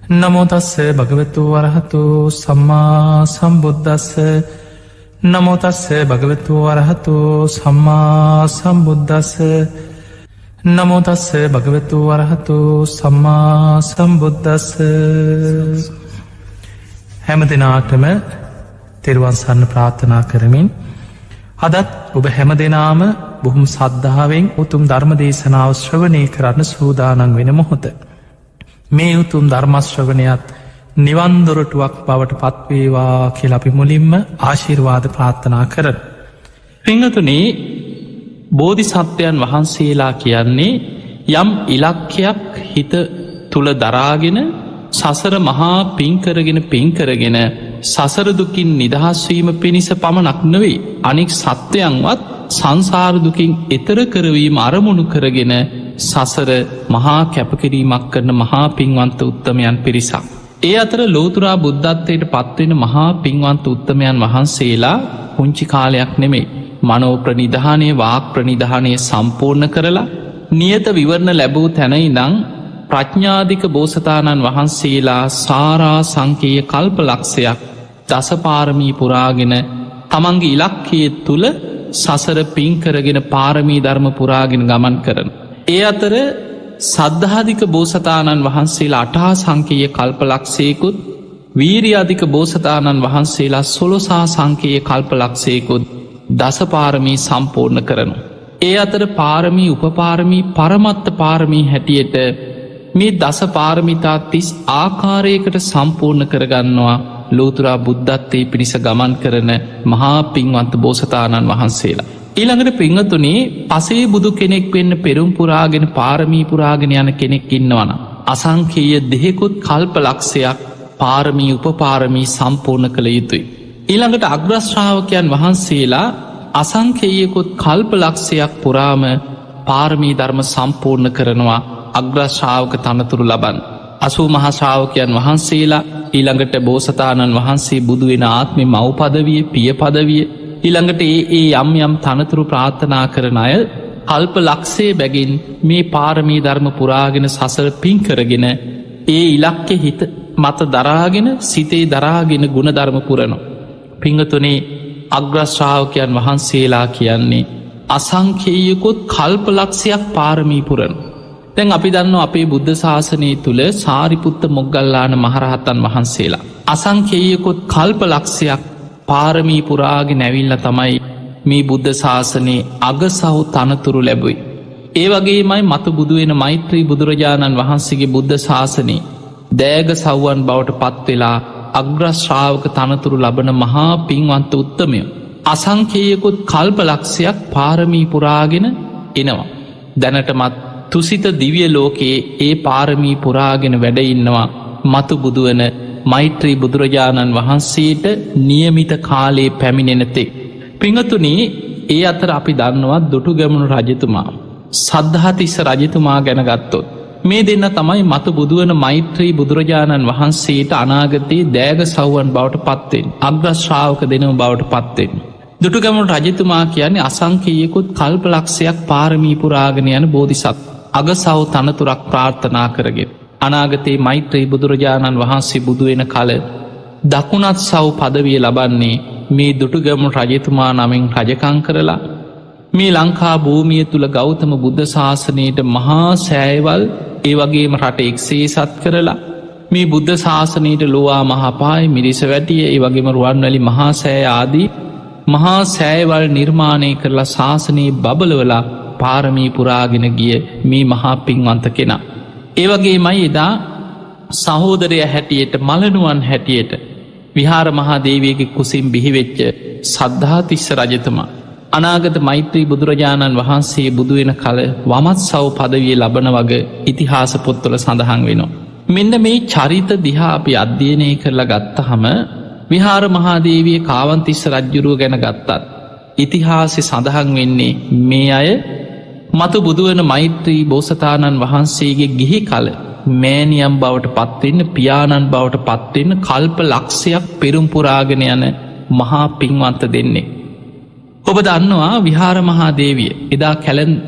නමෝ තස්ස භගවතු වරහතු සම්මා සම්බුද්දස්ස නමෝ තස්ස භගවතු වරහතු සම්මා සම්බුද්දස්ස නමෝ තස්ස භගවතු වරහතු සම්මා සම්බුද්දස්ස. හැම දෙනාටම තෙරුවන් සරණ ප්‍රාර්ථනා කරමින් අදත් ඔබ හැම දෙනාම බොහොම සද්ධාවෙන් උතුම් ධර්ම දේශනාව ශ්‍රවණය කරන්න සූදානන් වෙන මොහොත. මේ උතුම් ධර්මශ්‍රවනයත් නිවන්දොරටුවක් බවට පත්වේවා කියල අපි මුලින්ම ආශිර්වාද ප්‍රාර්ථනා කරන. පිංහතුනේ බෝධිසත්වයන් වහන්සේලා කියන්නේ යම් ඉලක්කයක් හිත තුළ දරාගෙන සසර මහා පින්කරගෙන සසරදුකින් නිදහස්වීම පිණිස පමණක් නෙවෙයි අනික් සත්වයන්වත් සංසාරදුකින් එතර කරවීම අරමුණු කරගෙන සසර මහා කැපකිරීමක් කරන මහා පින්වන්ත උත්තමයන් පිරිසක්. ඒ අතර ලෝතුරා බුද්ධත්වයට පත්වෙන මහා පින්වන්ත උත්තමයන් වහන්සේලා පුංචි කාලයක් නෙමෙයි. මනෝ ප්‍රනිධානය වාක් ප්‍රනිධානය සම්පූර්ණ කරලා නියත විවරණ ලැබූ තැනයි නං ප්‍රඥාධික බෝසතාණන් වහන්සේලා සාරා සංකේය කල්ප ලක්ෂයක් දසපාරමී පුරාගෙන තමන්ගේ ඉලක්කයේ තුළ සසර පින්කරගෙන පාරමී ධර්ම පුරාගෙන ගමන් කරන. ඒ අතර සද්ධාධික බෝසතාණන් වහන්සේලා අටහා සංකේය කල්පලක්ෂයකුත් වීරියාධික බෝසතාණන් වහන්සේලා සොළොසා සංකේය කල්පලක්ෂයකුත් දසපාරමී සම්පූර්ණ කරනු. ඒ අතර පාරමී උපපාරමී පරමත්ත පාරමී හැටියට මේ දස පාරමිතා 30 ආකාරයකට සම්පූර්ණ කරගන්නවා ලෝතුරා බුද්ධත්වයේ පිණිස ගමන් කරන මහා පින්වන්ත බෝසතාණන් වහන්සේලා. ඊළඟට පිංහතුනේ පසේ බුදු කෙනෙක් වෙන්න පෙරුම් පුරාගෙන පාරමී පුරාගෙන යන කෙනෙක් ඉන්නවන. අසංකේය දෙහෙකුත් කල්ප ලක්ෂයක් පාරමී උපපාරමී සම්පූර්ණ කළ යුතුයි. ඊළඟට අග්‍රශ්‍රාවකයන් වහන්සේලා අසංකේයකුත් කල්ප ලක්ෂයක් පුරාම පාරමී ධර්ම සම්පූර්ණ කරනවා අග්‍රශ්‍රාවක තනතුරු ලබන්. 80 මහශ්‍රාවකයන් වහන්සේලා ඊළඟට බෝසතාණන් වහන්සේ බුදුවෙන ආත්මෙ මව් පදවිය පිය පදවිය ඊළඟට ඒ යම් යම් තනතුරු ප්‍රාර්ථනා කරන අය කල්ප ලක්ෂේ බැගින් මේ පාරමී ධර්ම පුරාගෙන සසර පින් කරගෙන ඒ ඉලක්කෙ හිත මත දරාගෙන සිතේ දරාගෙන ගුණ ධර්ම පුරනවා. පිංගතුනේ අග්‍රශ්‍රාවකයන් වහන්සේලා කියන්නේ අසංකේයකුත් කල්ප ලක්ෂයක් පාරමී පුරන. දැන් අපි දන්න අපේ බුද්ධ ශාසනය තුළ සාරිපුත්ත මොග්ගල්ලාන මහරහතන් වහන්සේලා අසංකේයකුත් කල්ප ලක්ෂයක් පාරමී පුරාගෙන ඇවිල්ල තමයි මේ බුද්ධ ශාසනයේ අගසහු තනතුරු ලැබුයි. ඒ වගේමයි මතු බුදුවෙන මෛත්‍රී බුදුරජාණන් වහන්සේගේ බුද්ධ ශාසනයේ දෑග සව්වන් බවට පත්වෙලා අග්‍රශ්‍රාවක තනතුරු ලබන මහා පින්වන්ත උත්තමය. අසංකේයකුත් කල්ප ලක්ෂයක් පාරමී පුරාගෙන එනවා. දැනටමත් තුසිත දිවිය ලෝකයේ ඒ පාරමී පුරාගෙන වැඩඉන්නවා මතු බුදුවන මෛත්‍රී බුදුරජාණන් වහන්සේට නියමිත කාලයේ පැමිණෙනතෙක්. පිංහතුනී ඒ අතර අපි දන්නවා දුටුගැමුණු රජතුමා සද්ධාතිස්ස රජතුමා ගැන ගත්තොත්. මේ දෙන්න තමයි මතු බුදුවන මෛත්‍රී බුදුරජාණන් වහන්සේට අනාගතයේ දෑග සව්වන් බවට පත්වෙන් අග්‍රශ්‍රාවක දෙනව බවට පත්වෙන්. දුටුගැමුණු රජතුමා කියන්නේ අසංකේයකුත් කල්ප ලක්ෂයක් පාරමී පුරාගෙන යන බෝධිසත් අගසව් තනතුරක් ප්‍රාර්ථනා කරගෙන. අනාගතයේ මෛත්‍රී බුදුරජාණන් වහන්සේ බුදුවෙන කල දකුණත් සව් පදවිය ලබන්නේ මේ දුටුගැමුණු රජතුමා නමින් රජකං කරලා මේ ලංකා භූමිය තුළ ගෞතම බුද්ධ ශාසනයට මහා සෑයවල් ඒ වගේම රට එක්සේ සත් කරලා මේ බුද්ධ ශාසනයට ලොවා මහපායි මිරිස වැටිය ඒ වගේම රුවන්වැලි මහා සෑය ආදී මහා සෑයවල් නිර්මාණය කරලා ශාසනයේ බබලවලා පාරමී පුරාගෙන ගිය මේ මහා පින්වන්ත කෙනා. ඒවගේමයි එදා සහෝදරය හැටියට මලනුවන් හැටියට විහාර මහාදේවයගේ කුසින් බිහිවෙච්ච සද්ධාතිස්ස රජතුමා අනාගත මෛත්‍රී බුදුරජාණන් වහන්සේ බුදුවෙන කල වමත් සව් පදවිය ලබන වග ඉතිහාස පොත්වල සඳහන් වෙනවා. මෙන්න මේ චරිත දිහා අපි අධ්‍යයනය කරලා ගත්තහම විහාර මහාදේවිය කාවන්තිස්ස රජ්ජුරුව ගැන ගත්තත් ඉතිහාසෙ සඳහන් වෙන්නේ මේ අය මතු බුදුවන මෛත්‍රී බෝසතාණන් වහන්සේගේ ගිහි කල මෑනියම් බවට පත්වෙන්න පියාණන් බවට පත්වෙන්න කල්ප ලක්ෂයක් පෙරුම්පුරාගෙන යන මහා පින්වන්ත දෙන්නේ. ඔබ දන්නවා විහාර මහාදේවිය එදා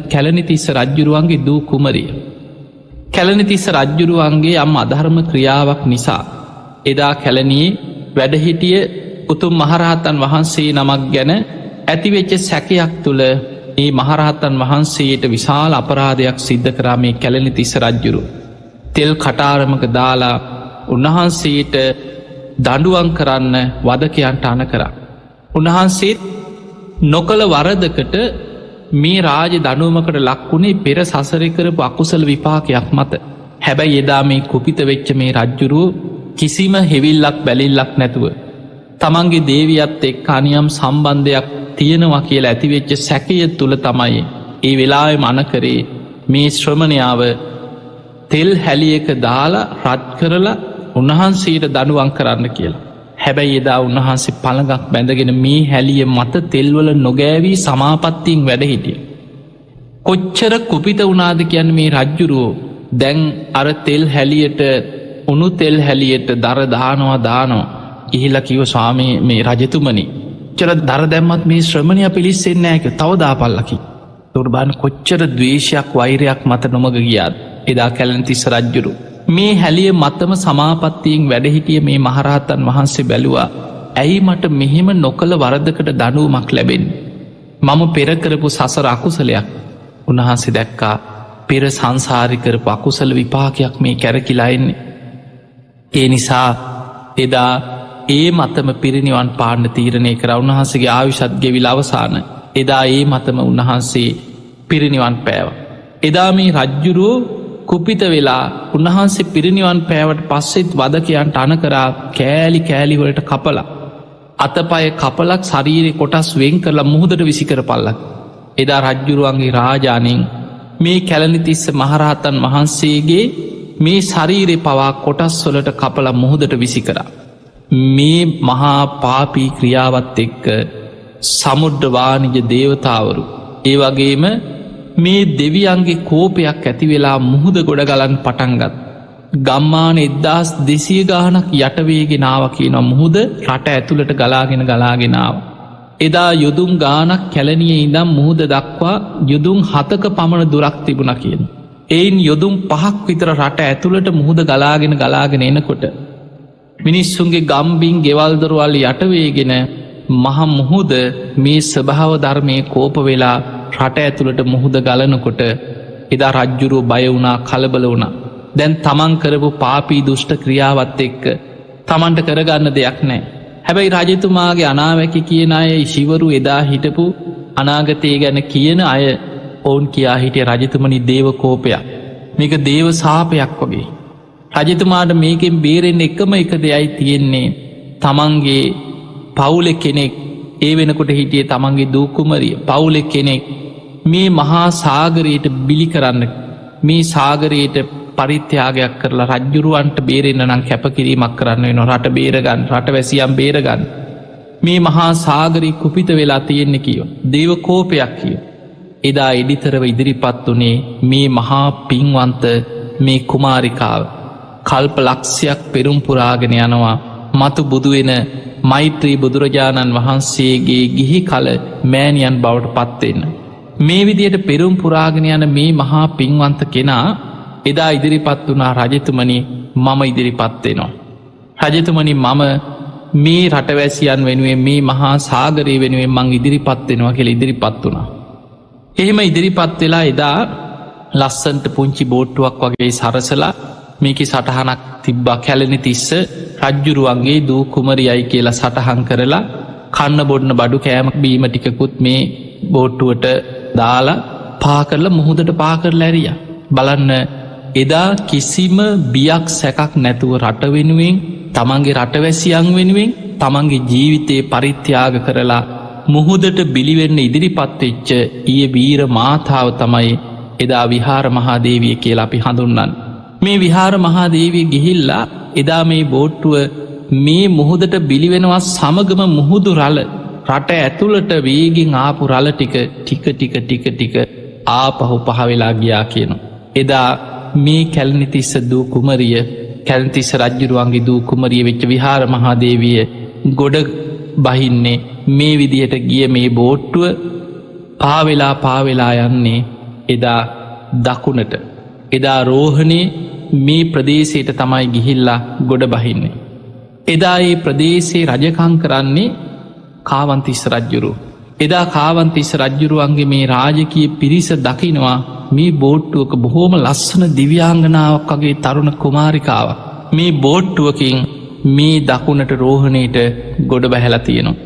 කැලනිතිස්ස රජ්ජුරුවන්ගේ දූ කුමරිය. කැලණිතිස්ස රජ්ජුරුවන්ගේ යම් අධර්ම ක්‍රියාවක් නිසා එදා කැලණියේ වැඩහිටිය උතුම් මහරහතන් වහන්සේ නමක් ගැන ඇතිවෙච්ච සැකයක් තුළ ඒ මහරහතන් වහන්සේට විශාල අපරාධයක් සිද්ධ කරා මේ කැලණිතිස්ස රජ්ජුරුව. තෙල් කටාරමක දාලා උන්වහන්සේට දඩුවම් කරන්න වදකයන්ට අණ කරා. උන්වහන්සේත් නොකළ වරදකට මේ රාජ දනුවමකට ලක්වුණේ පෙර සසර කරපු අකුසල විපාකයක් මත. හැබැයි එදා මේ කුපිත වෙච්ච මේ රජ්ජුරුව කිසිම හෙවිල්ලක් බැලිල්ලක් නැතුව තමන්ගේ දේවියත් එක් අනියම් සම්බන්ධයක් තියෙනවා කියලා ඇතිවෙච්ච සැකය තුළ තමයි ඒ වෙලාවෙ මනකරේ මේ ශ්‍රමණයාව තෙල් හැලියක දාලා රත් කරලා උන්වහන්සේට දඩුවම් කරන්න කියලා. හැබැයි එදා උන්වහන්සේ පළඟක් බැඳගෙන මේ හැලිය මත තෙල්වල නොගෑවී සමාපත්තියෙන් වැඩ හිටිය. කොච්චර කුපිත වුණාද කියන්න මේ රජ්ජුරුවෝ දැන් අර තෙල් හැලියට උුණු තෙල් හැලියට දරදානවා දානවා ඉහිල කිව ස්වාමී මේ රජතුමනි චර දර දැම්මත් මේ ශ්‍රමණය පිළිස්සෙන්නේ නෑක තවදාපල්ලකි. තුර්බාන කොච්චර දවේශයක් වෛරයක් මත නොමග ගියාද එදා කැලණිතිස්ස රජ්ජුරු මේ හැලිය මත්තම සමාපත්තියෙන් වැඩහිටිය මේ මහරහතන් වහන්සේ බැලුවා ඇයි මට මෙහෙම නොකළ වරදකට දනුවමක් ලැබෙන්. මම පෙරකරපු සසර අකුසලයක් උන්වහන්සේ දැක්කා පෙර සංසාරිකරපු අකුසල විපාකයක් මේ කැරකිලායින්නේ. ඒ නිසා එදා ඒ මතම පිරිනිවන් පාන්න තීරණය කර උන්වහන්සේගේ ආයුෂත් ගෙවිල අවසාන එදා ඒ මතම උන්වහන්සේ පිරිනිවන් පෑව. එදා මේ රජ්ජුරුවෝ කුපිත වෙලා උන්වහන්සේ පිරිනිවන් පෑවට පස්සෙත් වදකයන්ට අණ කරා කෑලි කෑලිවලට කපලා. අතපය කපලක් ශරීරය කොටස් වෙන් කරලා මුහුදට විසිකර පල්ලක්. එදා රජ්ජුරුවන්ගේ රාජානයෙන් මේ කැලණිතිස්ස මහරහතන් වහන්සේගේ මේ ශරීරය පවා කොටස්වලට කපල මුහුදට විසි කරා. මේ මහා පාපී ක්‍රියාවත් එක්ක සමුද්‍රවානිජ දේවතාවරු ඒ වගේම මේ දෙවියන්ගේ කෝපයක් ඇතිවෙලා මුහුද ගොඩ ගලන් පටන්ගත්. ගම්මාන 1200 ගානක් යටවේගෙනාව කියන මුහුද රට ඇතුළට ගලාගෙනාව. එදා යුදුම් ගානක් කැලණිය ඉඳම් මුහුද දක්වා යුදුම් 7ක පමණ දුරක් තිබුණ කියන. එයින් යොදුම් 5ක් විතර රට ඇතුළට මුහුද ගලාගෙන එනකොට. මිනිස්සුන්ගේ ගම්බින් ගෙවල්දරුවල් යටවේගෙන මහ මුහුද මේ ස්වභාව ධර්මය කෝප වෙලා රට ඇතුළට මුහුද ගලනකොට එදා රජ්ජුරුව බය වුණා කලබල වුණා. දැන් තමන් කරපු පාපී දුෂ්ට ක්‍රියාවත් එක්ක තමන්ට කරගන්න දෙයක් නෑ. හැබැයි රජතුමාගේ අනාවැකි කියන අය ශිවරු එදා හිටපු අනාගතය ගැන කියන අය ඔවුන් කියා හිටිය රජතුමනි දේව කෝපයක් මේක දේව සාපයක් වගේ. රජතුමාට මේකෙන් බේරෙන් එකම එක දෙයයි තියෙන්නේ තමන්ගේ පවුලෙ කෙනෙක් ඒ වෙනකොට හිටියේ තමන්ගේ දූකුමරිය පවුලෙ කෙනෙක් මේ මහා සාගරයට බිලි කරන්න මේ සාගරයට පරිත්‍යාගයක් කරලා රජ්ජුරුවන්ට බේරෙන්න්න නම් කැපකිරීමක් කරන්න වෙන රට බේරගන්න රට වැසියම් බේරගන්න මේ මහා සාගරී කුපිත වෙලා තියෙන්නේ කියෝ දේව කෝපයක් කියෝ. එදා එඩිතරව ඉදිරිපත් වනේ මේ මහා පින්වන්ත මේ කුමාරිකාව කල්ප ලක්ෂයක් පෙරුම් පුරාගෙන යනවා මතු බුදුවෙන මෛත්‍රී බුදුරජාණන් වහන්සේගේ ගිහි කල මෑණියන් බවට පත්වෙන්න. මේ විදියට පෙරුම් පුරාගෙන යන මේ මහා පින්වන්ත කෙනා එදා ඉදිරිපත් වනා රජතුමනි මම ඉදිරිපත්වෙනවා. රජතුමනි මම මේ රටවැසියන් වෙනුවෙන් මේ මහා සාගරය වෙනුවෙන් මං ඉදිරිපත්වෙනවා කියල ඉදිරිපත් වනා. එහෙම ඉදිරිපත් වෙලා එදා ලස්සන්ට පුංචි බෝට්ටුවක් වගේ සරසලා මේක සටහනක් තිබ්බා කැලණිතිස්ස රජ්ජුරුවන්ගේ දූ කුමරියයි කියලා සටහන් කරලා කන්න බොඩ්න බඩු කෑමක් බීම ටිකකුත් මේ බෝට්ටුවට දාලා පාකරලා මුහුදට පාකරලා ඇරිය. බලන්න එදා කිසිම බියක් සැකක් නැතුව රට වෙනුවෙන් තමන්ගේ රටවැසියන් වෙනුවෙන් තමන්ගේ ජීවිතයේ පරිත්‍යාග කරලා මුහුදට බිලිවෙන්න ඉදිරිපත්වෙච්ච ඒ වීර මාතාව තමයි එදා විහාර මහාදේවිය කියලා අපි හඳුන්නන්. මේ විහාර මහාදේවිය ගිහිල්ලා එදා මේ බෝට්ටුව මේ මුහුදට බිලිවෙනවා සමගම මුහුදු රල රට ඇතුළට වේගින් ආපු රල ටික ආපහු පහවෙලා ගියා කියන. එදා මේ කැලණිතිස්ස දූ කුමරිය කැලණිතිස්ස රජ්ජුරුවන්ගේ දූ කුමරිය වෙච්ච විහාර මහාදේවිය ගොඩ බහින්නේ මේ විදිහට ගිය මේ බෝට්ටුව පාවෙලා යන්නේ එදා දකුණට එදා රෝහණේ මේ ප්‍රදේශයට තමයි ගිහිල්ලා ගොඩ බහින්නේ. එදා ඒ ප්‍රදේශයේ රජකං කරන්නේ කාවන්තිස්ස රජ්ජුරු. එදා කාවන්තිස්ස රජ්ජුරුවන්ගේ මේ රාජකය පිරිස දකිනවා මේ බෝට්ටුවක බොහෝම ලස්සන දිව්‍යාංගනාවක් වගේ තරුණ කුමාරිකාව. මේ බෝට්ටුවකින් මේ දකුණට රෝහණයට ගොඩ බැහැලා තියෙනවා.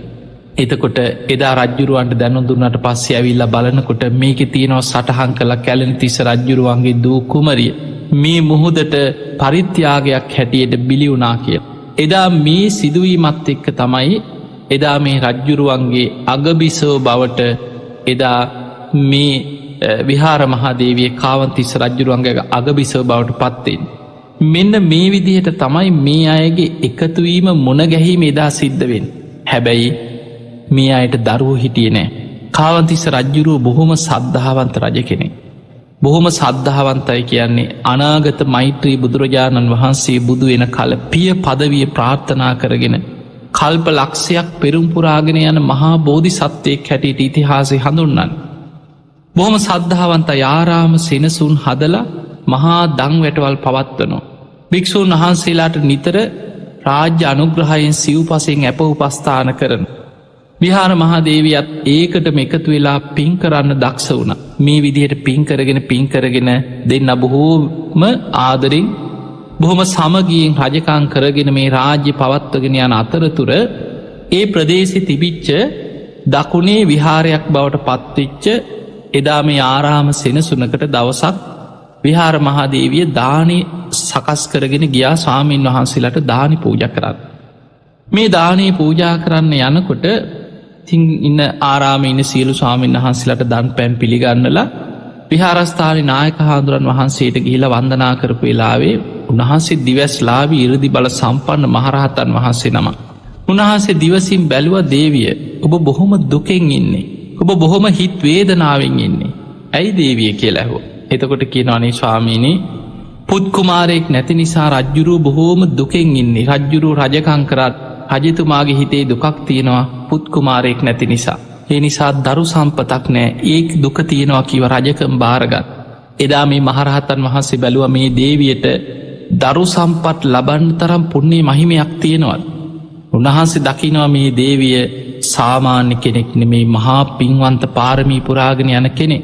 එතකොට එදා රජ්ජුරුවන්ට දැනුදුන්නට පස්සේ ඇවිල්ලා බලනකොට මේක තියෙනව සටහන් කළ කැලෙන තිස්ස රජ්ජුරුවන්ගේ දූ කුමරිය මේ මුහුදට පරිත්‍යාගයක් හැටියට බිලිවුනා කිය. එදා මේ සිදුවීමත් එක්ක තමයි එදා මේ රජ්ජුරුවන්ගේ අගබිසෝ බවට එදා මේ විහාර මහාදේවිය කාවන්තිස්ස රජ්ජුරුවන්ගේ අගබිසෝ බවට පත්වෙන්. මෙන්න මේ විදිහට තමයි මේ අයගේ එකතුවීම මොනගැහීම එදා සිද්ධවෙන්. හැබැයි මේ අයට දරුව හිටිය නෑ. කාවන්තිස්ස රජ්ජුරුව බොහොම සද්ධාවන්ත රජ කෙනෙ. බොහොම සද්ධාවන්තයි කියන්නේ අනාගත මෛත්‍රී බුදුරජාණන් වහන්සේ බුදු වෙන කල පිය පදවිය ප්‍රාර්ථනා කරගෙන කල්ප ලක්ෂයක් පෙරුම්පුරාගෙන යන මහා බෝධි සත්වයක් හැටියට ඉතිහාසය හඳුන්නන්. බොහොම සද්ධාවන්ත යාරාම සෙනසුන් හදලා මහා දං වැටවල් පවත්වනෝ. භික්‍ෂූන් වහන්සේලාට නිතර රාජ්‍ය අනුග්‍රහයෙන් සිව් පසෙන් ඇප උපස්ථාන කරන. විහාර මහාදේවියත් ඒකටම එකතු වෙලා පින් කරන්න දක්ෂ වුණ. මේ විදිහට පින්කරගෙන දෙන්න බොහෝම ආදරින් බොහොම සමගියෙන් රජකාන් කරගෙන මේ රාජ්‍ය පවත්වගෙන යන අතරතුර ඒ ප්‍රදේශි තිබිච්ච දකුණේ විහාරයක් බවට පත්විච්ච එදා මේ ආරාම සෙනසුනකට දවසක් විහාර මහාදේවිය දානය සකස් කරගෙන ගියා ස්වාමීන් වහන්සේලාට දානි පූජ කරන්න. මේ දානයේ පූජා කරන්න යනකොට තිං ඉන්න ආරාම ඉන්න සියලු ස්වාමීන් වහන්සේලාට දන් පැන් පිළිගන්නලා විහාරස්ථානි නායක හාදුරන් වහන්සේට ගිහිල වන්දනා කරපු වෙලාවේ උන්වහන්සේ දිවැස්ලාවී ඉරදි බල සම්පන්න මහරහතන් වහන්සේ නම. උන්වහන්සේ දිවසින් බැලුව දේවිය ඔබ බොහොම දුකෙන් ඉන්නේ. ඔබ බොහොම හිත් වේදනාවෙන් ඉන්නේ. ඇයි දේවිය කියලා ඇහුව. එතකොට කියනවානේ ස්වාමීනී පුත්කුමාරයෙක් නැති නිසා රජ්ජුරුව බොහෝම දුකෙන් ඉන්නේ. රජ්ජුරුව රජකං කරත් රජතුමාගේ හිතේ දුකක් තියෙනවා පුත්කුමාරයෙක් නැති නිසා. ඒ නිසා දරු සම්පතක් නෑ ඒ දුක තියෙනවා කිව රජකම් භාරගත්. එදා මේ මහරහතන් වහන්සේ බැලුව මේ දේවියට දරු සම්පත් ලබන්න තරම් පුුණේ මහිමයක් තියෙනවත්. උන්වහන්සේ දකිනවා මේ දේවිය සාමාන්‍ය කෙනෙක් නෙමේ මහා පින්වන්ත පාරමී පුරාගෙන යන කෙනෙ.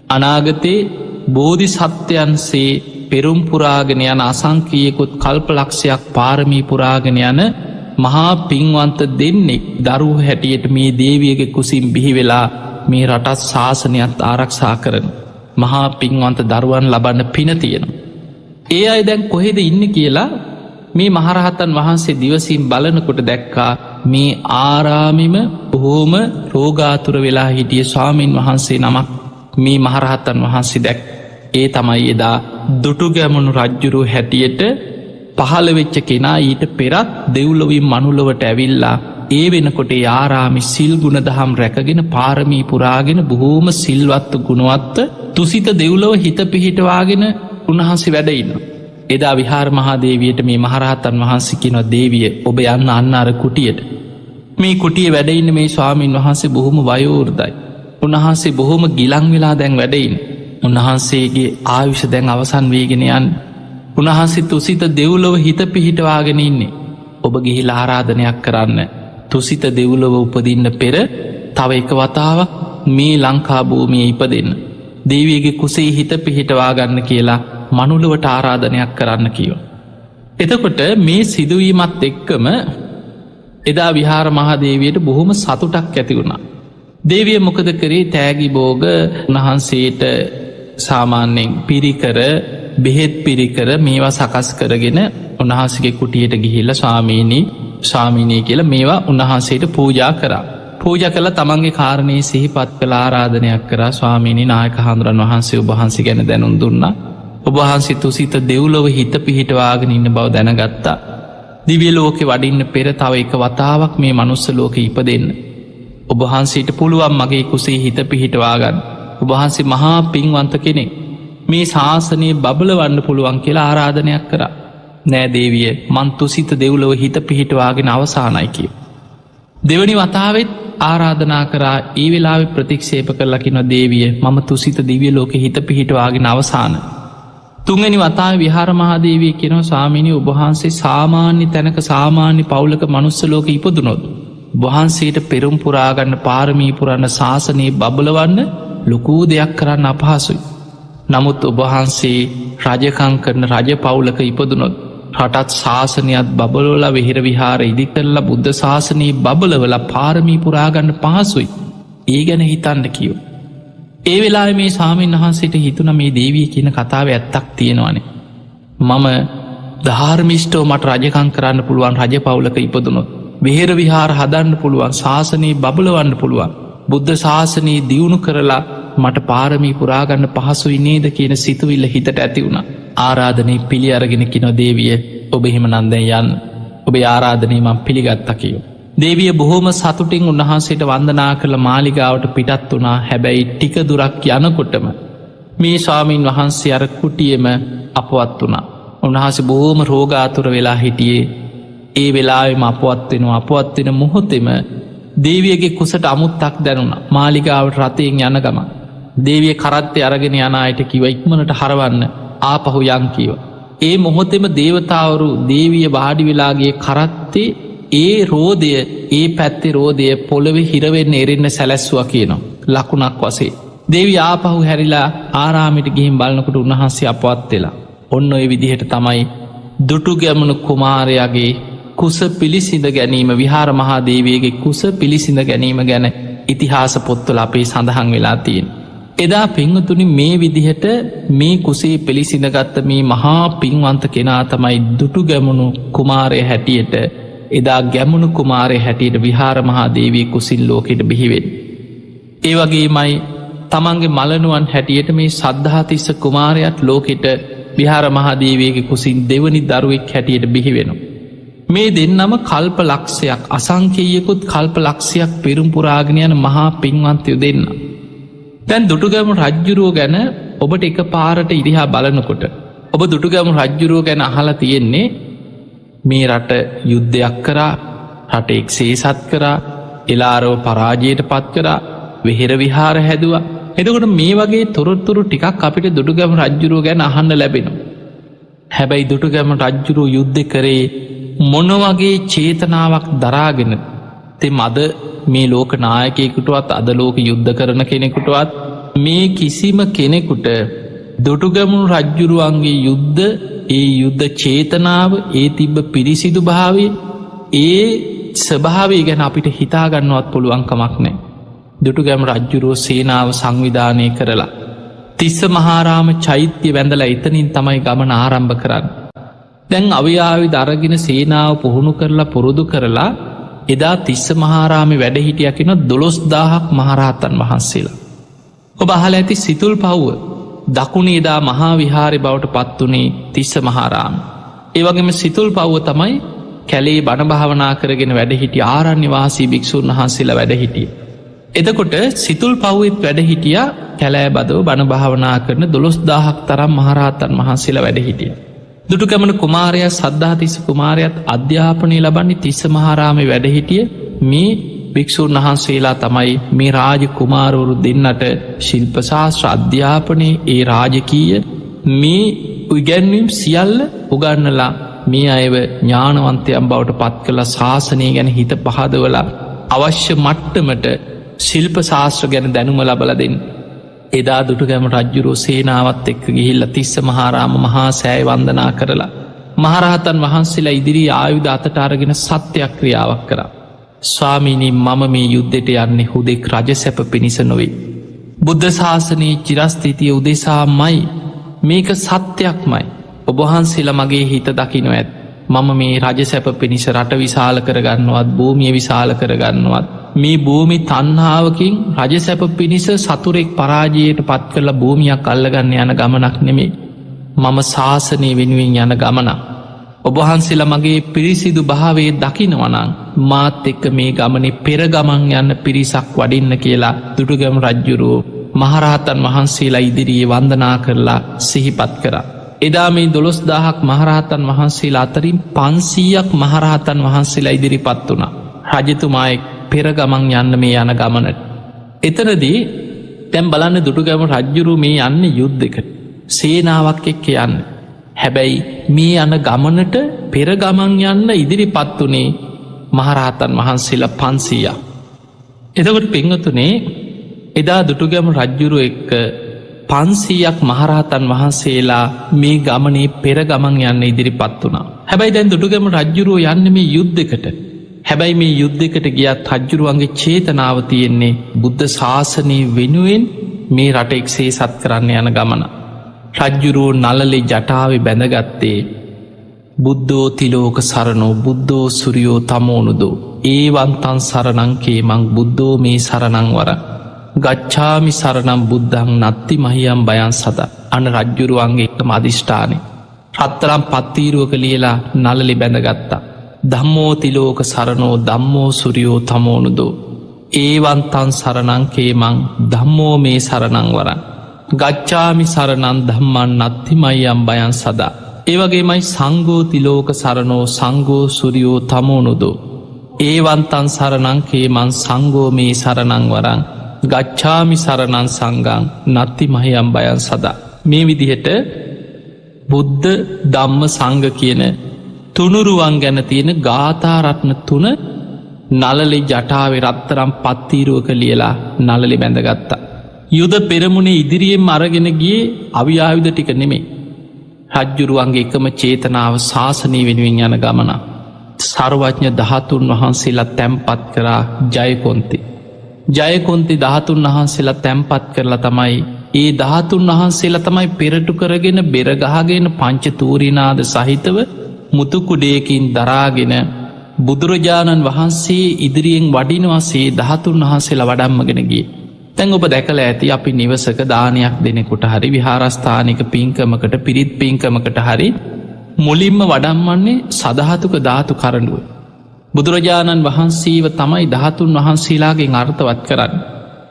අනාගතයේ බෝධි සත්‍යයන්සේ පෙරුම්පුරාගෙන යන අසංකයකුත් කල්ප ලක්ෂයක් පාරමී පුරාගෙන යන මහා පින්වන්ත දෙන්නෙක් දරුව හැටියට මේ දේවියගේ කුසින් බිහි වෙලා මේ රටත් ශාසනයත් ආරක්ෂා කරන. මහා පින්වන්ත දරුවන් ලබන්න පින තියෙන. ඒ අයි දැන් කොහෙද ඉන්න කියලා මේ මහරහතන් වහන්සේ දිවසින් බලනකොට දැක්කා මේ ආරාමිම බොහෝම රෝගාතුර වෙලා හිටිය ස්වාමීන් වහන්සේ නමක් මේ මහරහතන් වහන්සේ දැක්. ඒ තමයි එදා දුටුගැමුණු රජ්ජුරු හැටියට පහළ වෙච්ච කෙනා ඊට පෙරත් දෙව්ලොවින් මනුලොවට ඇවිල්ලා ඒ වෙනකොට යාරාමි සිල් ගුණ දහම් රැකගෙන පාරමී පුරාගෙන බොහෝම සිල්වත්ව ගුණවත්ව තුසිත දෙව්ලොව හිත පිහිටවාගෙන උන්වහන්සේ වැඩඉන්න. එදා විහාර මහාදේවියට මේ මහරහතන් වහන්සිකිනො දේවිය ඔබ යන්න අන්න අර කුටියට. මේ කුටිය වැඩඉන්න මේ ස්වාමීන් වහන්සේ බොහොම වයෝර්දයි. උන්වහන්සේ බොහොම ගිලං වෙලා දැන් වැඩයින්. උන්වහන්සේගේ ආයුෂ දැන් අවසන් වේගෙන යන්. උන්වහන්සේ තුසිත දෙව්ලොව හිත පිහිටවාගෙන ඉන්නේ. ඔබ ගිහි ආරාධනයක් කරන්න. තුසිත දෙව්ලොව උපදින්න පෙර තව එක වතාවක් මේ ලංකා භූමිය ඉපදෙන්න. දේවයගේ කුසේ හිත පිහිටවාගන්න කියලා මනුලුවට ආරාධනයක් කරන්න කියව. එතකොට මේ සිදුවීමත් එක්කම එදා විහාර මහාදේවයට බොහොම සතුටක් ඇති වුණා. දේවිය මොකද කරේ තෑගි බෝග උන්වහන්සේට සාමාන්‍යෙන් පිරිකර බෙහෙත් පිරිකර මේවා සකස් කරගෙන උන්වහන්සගේ කුටියට ගිහිල්ල ස්වාමීනී කියලා මේවා උන්වහන්සේට පූජා කරා. පූජ කළ තමන්ගේ කාරණයේ සිහිපත් කළ ආරාධනයක් කර ස්වාමීනි නායක හාමුදුරන් වහන්සේ ඔබහන්සේ ගැන දැනුම් දුන්න. ඔබහන්සේ තුසිත දෙව්ලොව හිත පිහිටවාගෙන ඉන්න බව දැනගත්තා. දිවිය ලෝකෙ වඩින්න පෙර තව එක වතාවක් මේ මනුස්ස ලෝක ඉපදෙන්න. ඔබහන්සේට පුළුවන් මගේ කුසේ හිත පිහිටවාගන්න. ඔබහන්සේ මහා පින්වන්ත කෙනෙක්. මේ ශාසනය බබලවන්න පුළුවන් කියලා ආරාධනයක් කර. නෑ දේවිය මන්තුසිත දෙව්ලොව හිත පිහිටවාගෙන අවසානයි කිය. දෙවනි වතාවත් ආරාධනා කරා ඒ වෙලාවෙ ප්‍රතික්ෂේප කරලකින දේවිය මම තුසිත දිවිය ලෝක හිත පිහිටවාගෙන අවසාන. තුන්ගනි වතාව විහාර මහාදේවී කෙනව ස්වාමිනී ඔබහන්සේ සාමාන්‍ය තැනක සාමාන්‍ය පවුලක මනුස්සලෝක ඉපදුනොත් වහන්සේට පෙරුම් පුරාගන්න පාරමී පුරන්න ශාසනයේ බබලවන්න ලොකූ දෙයක් කරන්න අපහසුයි. නමුත් ඔබහන්සේ රජකං කරන රජ පවුලක ඉපදුනොත් රටත් ශාසනයත් බබලෝල වෙහිර විහාර ඉදි කරලා බුද්ධ ශාසනයේ බබලවල පාරමී පුරාගන්න පහසුයි. ඒ ගැන හිතන්න කියෝ. ඒ වෙලා මේ සාමීන් වහන්සේට හිතුන මේ දේවී කියන කතාව ඇත්තක් තියෙනවානේ. මම ධාර්මිෂ්ටෝ මට රජකං කරන්න පුළුවන් රජ පවුලක ඉපදුනොත්. වෙහෙර විහාර හදන්න පුළුවන් ශාසනයේ බබලවන්න පුළුවන්. බුද්ධ ශාසනයේ දියුණු කරලා මට පාරමී පුරාගන්න පහසුයි නේද කියන සිතුවිල්ල හිතට ඇති වුණ. ආරාධනය පිළි අරගෙන කිනො දේවිය ඔබ හිම නන්දැ යන්න ඔබ ආරාධනය මං පිළිගත්ත කියෝ. දේවිය බොහෝම සතුටින් උන්වහන්සේට වන්දනා කළ මාලිගාවට පිටත් වනා හැබැයි ටික දුරක් යනකොටම මේ ස්වාමීන් වහන්සේ අර කුටියම අපවත් වනා. උන්වහස බොහෝම රෝගාතුර වෙලා හිටියේ. ඒ වෙලාවෙම අපවත්වෙනවා අපවත්වෙන මොහොතෙම දේවියගේ කුසට අමුත්තක් දැනුණ මාලිගාවට රතයෙන් යන ගම. දේවිය කරත්තය අරගෙන යනායට කිව ඉක්මනට හරවන්න ආපහු යංකීව. ඒ මොහොතෙම දේවතාවරු දේවිය වාඩි වෙලාගේ කරත්තේ ඒ රෝධය ඒ පැත්තේ රෝධය පොළොවෙ හිරවෙන්න එරෙන්න සැලැස්වා කියනවා. ලකුණක් වසේ. දේවී ආපහු හැරිලා ආරාමිට ගිහිම් බලනකට උන්වහන්සේ අපවත් වෙලා. ඔන්න ඔය විදිහට තමයි දුටු ගැමුණු කුමාරයාගේ කුස පිළිසිඳ ගැනීම විහාර මහාදේවයගේ කුස පිළිසිඳ ගැනීම ගැන ඉතිහාස පොත්වල අපේ සඳහන් වෙලා තියෙන්. එදා පිංහතුනි මේ විදිහට මේ කුසේ පිළිසිඳගත්ත මේ මහා පින්වන්ත කෙනා තමයි දුටු ගැමුණු කුමාරය හැටියට එදා ගැමුණු කුමාරය හැටියට විහාර මහාදේවී කුසිල් ලෝකෙට බිහිවෙන්. ඒ වගේමයි තමන්ගේ මලනුවන් හැටියට මේ සද්ධාතිස්ස කුමාරයත් ලෝකෙට විහාර මහාදේවයගේ කුසින් දෙවනි දරුවෙක් හැටියට බිහිවෙනවා. මේ දෙන්නම කල්ප ලක්ෂයක් අසංකේයකුත් කල්ප ලක්ෂයක් පෙරුම්පුරාගනයන මහා පින්වන්තයෝ දෙන්න. තැන් දුටුගැම රජ්ජුරුව ගැන ඔබට එක පාරට ඉරිහා බලනකොට ඔබ දුටුගැම රජ්ජුරුව ගැන අහලා තියෙන්නේ මේ රට යුද්ධයක් කරා රට එක්සේසත් කරා එලාරව පරාජයට පත් කරා වෙහෙර විහාර හැදවා. එතකොට මේ වගේ තොරොත්තුරු ටිකක් අපිට දුටුගැම රජ්ජුරුව ගැන අහන්න ලැබෙනවා. හැබැයි දුටුගැම රජ්ජුරුව යුද්ධ කරේ මොනවගේ චේතනාවක් දරාගෙන තෙ මද මේ ලෝක නායකයකුටුවත් අද ලෝක යුද්ධ කරන කෙනෙකුටුවත් මේ කිසිම කෙනෙකුට දුටුගැමුණු රජ්ජුරුවන්ගේ යුද්ධ ඒ යුද්ධ චේතනාව ඒ තිබ්බ පිරිසිදු භාවය ඒ ස්වභාවය ගැන අපිට හිතාගන්නවත් පුළුවන්කමක් නෑ. දුටුගැම රජ්ජුරුව සේනාව සංවිධානය කරලා තිස්ස මහාරාම චෛත්‍ය වැඳලා එතනින් තමයි ගමන ආරම්භ කරන්න. දැන් අවයාවි දරගෙන සේනාව පුහුණු කරලා පුරුදු කරලා එදා තිස්ස මහාරාමි වැඩහිටියකින 12,000ක් මහරහතන් වහන්සේලා. ඔබ අහල ඇති සිතුල් පව්ව දකුණේ එදා මහා විහාරි බවට පත්වනේ තිස්ස මහාරාම. ඒවගේම සිතුල් පව්ව තමයි කැලේ බණභාවනා කරගෙන වැඩහිටිය ආරණ්‍යවාසී භික්‍ෂූන් වහන්සේලා වැඩහිටිය. එදකොට සිතුල් පව්වෙත් වැඩහිටිය කැලෑ බදව බණභාවනා කරන 12,000ක් තරම් මහරහතන් වහන්සේලා වැඩහිටිය. දුටුගැමුණු කුමාරයා සද්ධාතිස්ස කුමාරයත් අධ්‍යාපනය ලබන්නේ තිස්ස මහාරාමේ වැඩහිටිය මේ භික්‍ෂූන් වහන්සේලා තමයි මේ රාජ කුමාරවරු දෙන්නට ශිල්පශාස්ත්‍ර අධ්‍යාපනය ඒ රාජකීය මේ උගැන්වීම් සියල්ල උගන්නලා මේ අයව ඥානවන්තයම් බවට පත් කළ ශාසනය ගැන හිත පහදවලා අවශ්‍ය මට්ටමට ශිල්ප ශාස්ත්‍ර ගැන දැනුම ලබල දෙන්න. එදා දුටුගැම රජ්ජුරුව සේනාවත් එක්ක ගිහිල්ල තිස්ස මහාරාම මහා සෑය වන්දනා කරලා මහරහතන් වහන්සේලා ඉදිරී ආයුධ අතට අරගෙන සත්‍යයක් ක්‍රියාවක් කරා. ස්වාමීනී මම මේ යුද්ධෙට යන්නේ හුදෙක් රජ සැප පිණිස නොවේ. බුද්ධ ශාසනයේ චිරස්ථිතිය උදෙසා මයි මේක සත්‍යයක්මයි. ඔබහන්සේලා මගේ හිත දකිනො ඇත්. මම මේ රජ සැප පිණිස රට විශාල කරගන්නවත් භූමිය විශාල කරගන්නවත් මේ භූමි තන්හාාවකින් රජ සැප පිණිස සතුරෙක් පරාජයට පත් කරලා භූමියක් අල්ලගන්න යන ගමනක් නෙමේ. මම ශාසනය වෙනුවෙන් යන ගමනක්. ඔබහන්සේලා මගේ පිරිසිදු භාවේ දකිනවනං මාත් එක්ක මේ ගමනේ පෙරගමන් යන්න පිරිසක් වඩින්න කියලා දුටුගැම රජ්ජුරුව මහරහතන් වහන්සේලා ඉදිරියේ වන්දනා කරලා සිහිපත් කරා. එදා මේ 12,000ක් මහරහතන් වහන්සේලා අතරින් 500ක් මහරහතන් වහන්සේලා ඉදිරිපත් වුණා. රජතුමායෙක් පෙරගමන් යන්න මේ යන ගමනට. එතනදී දැම් බලන්න දුටුගැම රජ්ජුරු මේ යන්න යුද්ධකට. සේනාවක් එක්ක යන්න. හැබැයි මේ යන ගමනට පෙර ගමන් යන්න ඉදිරිපත් වනේ මහරහතන් වහන්සේලා 500. එතකොට පිංහතුනේ එදා දුටුගැම රජ්ජුරුව එක්ක 500ක් මහරහතන් වහන්සේලා මේ ගමනේ පෙර ගමන් යන්න ඉදිරිපත් වුණා. හැබැයි දැන් දුටුගැම රජ්ජුරුව යන්න මේ යුද්ධකට. හැබැයි මේ යුද්ධකට ගියත් රජ්ජුරුවන්ගේ චේතනාව තියෙන්නේ බුද්ධ ශාසනය වෙනුවෙන් මේ රට එක්සේ සත් කරන්න යන ගමන. රජ්ජුරුව නලලෙ ජටාව බැඳගත්තේ බුද්ධෝ තිලෝක සරණෝ බුද්ධෝ සුරියෝ තමෝනුදෝ ඒවන්තන් සරණංකේ මං බුද්ධෝ මේ සරණංවර ගච්ඡාමි සරනම් බුද්ධං නත්ති මහියම් බයන් සද. අන රජ්ජුරුවන්ගේ එක්කම අධිෂ්ඨානය රත්තරම් පත්තීරුවක ලියලා නලලි බැඳගත්තා. ධම්මෝ තිලෝක සරණෝ ධම්මෝ සුරියෝ තමෝනුදෝ ඒවන්තන් සරණංකේ මං ධම්මෝ මේ සරණංවර ගච්ඡාමි සරණන් ධම්මන් නත්ති මහියම් බයන් සදා. ඒවගේමයි සංඝෝ තිලෝක සරණෝ සංඝෝ සුරියෝ තමෝනුදෝ ඒවන්තන් සරණංකේ මං සංඝෝ මේ සරණංවරං ගච්ඡාමි සරණන් සංඝං නත්ති මහියම් බයන් සදා. මේ විදිහට බුද්ධ ධම්ම සංඝ කියන තුනුරුවන් ගැන තියෙන ගාථාරත්න 3 නලලි ජටාවේ රත්තරම් පත්තීරුවක ලියලා නලලි බැඳගත්තා. යුද පෙරමුණේ ඉදිරියෙන් අරගෙන ගියේ අවියායුධ ටික නෙමෙයි. රජ්ජුරුවන්ගේ එකම චේතනාව ශාසනය වෙනුවෙන් යන ගමන. සර්වඥ 13 වහන්සේලා තැන්පත් කරා ජයකොන්ති. ජයකොන්ති 13 වහන්සේලා තැන්පත් කරලා තමයි ඒ 13 වහන්සේලා තමයි පෙරටු කරගෙන බෙරගහගෙන පංච තූරිනාද සහිතව මුතුකුඩයකින් දරාගෙන බුදුරජාණන් වහන්සේ ඉදිරියෙන් වඩිනවාසේ 13 වහන්සේලා වඩම්මගෙන ගියේ. තැන් ඔබ දැකල ඇති අපි නිවසක දානයක් දෙනෙකුට හරි විහාරස්ථානික පින්කමකට පිරිත් පින්කමකට හරි මුලින්ම වඩම්වන්නේ සදහතුක ධාතු කරඩුව. බුදුරජාණන් වහන්සේව තමයි 13 වහන්සේලාගෙන් අර්ථවත් කරන්න.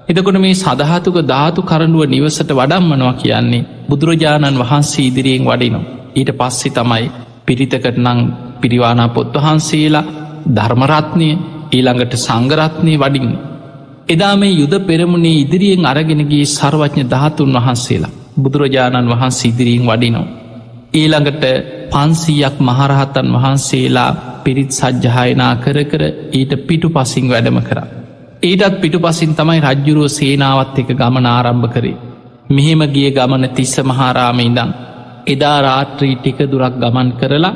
එතකොට මේ සදහතුක ධාතු කරඩුව නිවසට වඩම්මනවා කියන්නේ බුදුරජාණන් වහන්සේ ඉදිරියෙන් වඩිනවා. ඊට පස්සේ තමයි පිරිතකට නං පිරිවානා පොත් වහන්සේලා ධර්මරත්නය ඊළඟට සංඝරත්නය වඩින්න. එදා මේ යුද පෙරමුණේ ඉදිරියෙන් අරගෙනගේ සර්වඥ 13 වහන්සේලා බුදුරජාණන් වහන්සේ ඉදිරියෙන් වඩිනවා. ඊළඟට 500ක් මහරහතන් වහන්සේලා පිරිත් සජ්ජායනා කර කර ඊට පිටු පසින් වැඩම කරා. ඊටත් පිටු පසින් තමයි රජ්ජුරුව සේනාවත් එක ගමන ආරම්භ කරේ. මෙහෙම ගිය ගමන තිස්ස මහාරාම ඉඳන් එදා රාත්‍රී ටික දුරක් ගමන් කරලා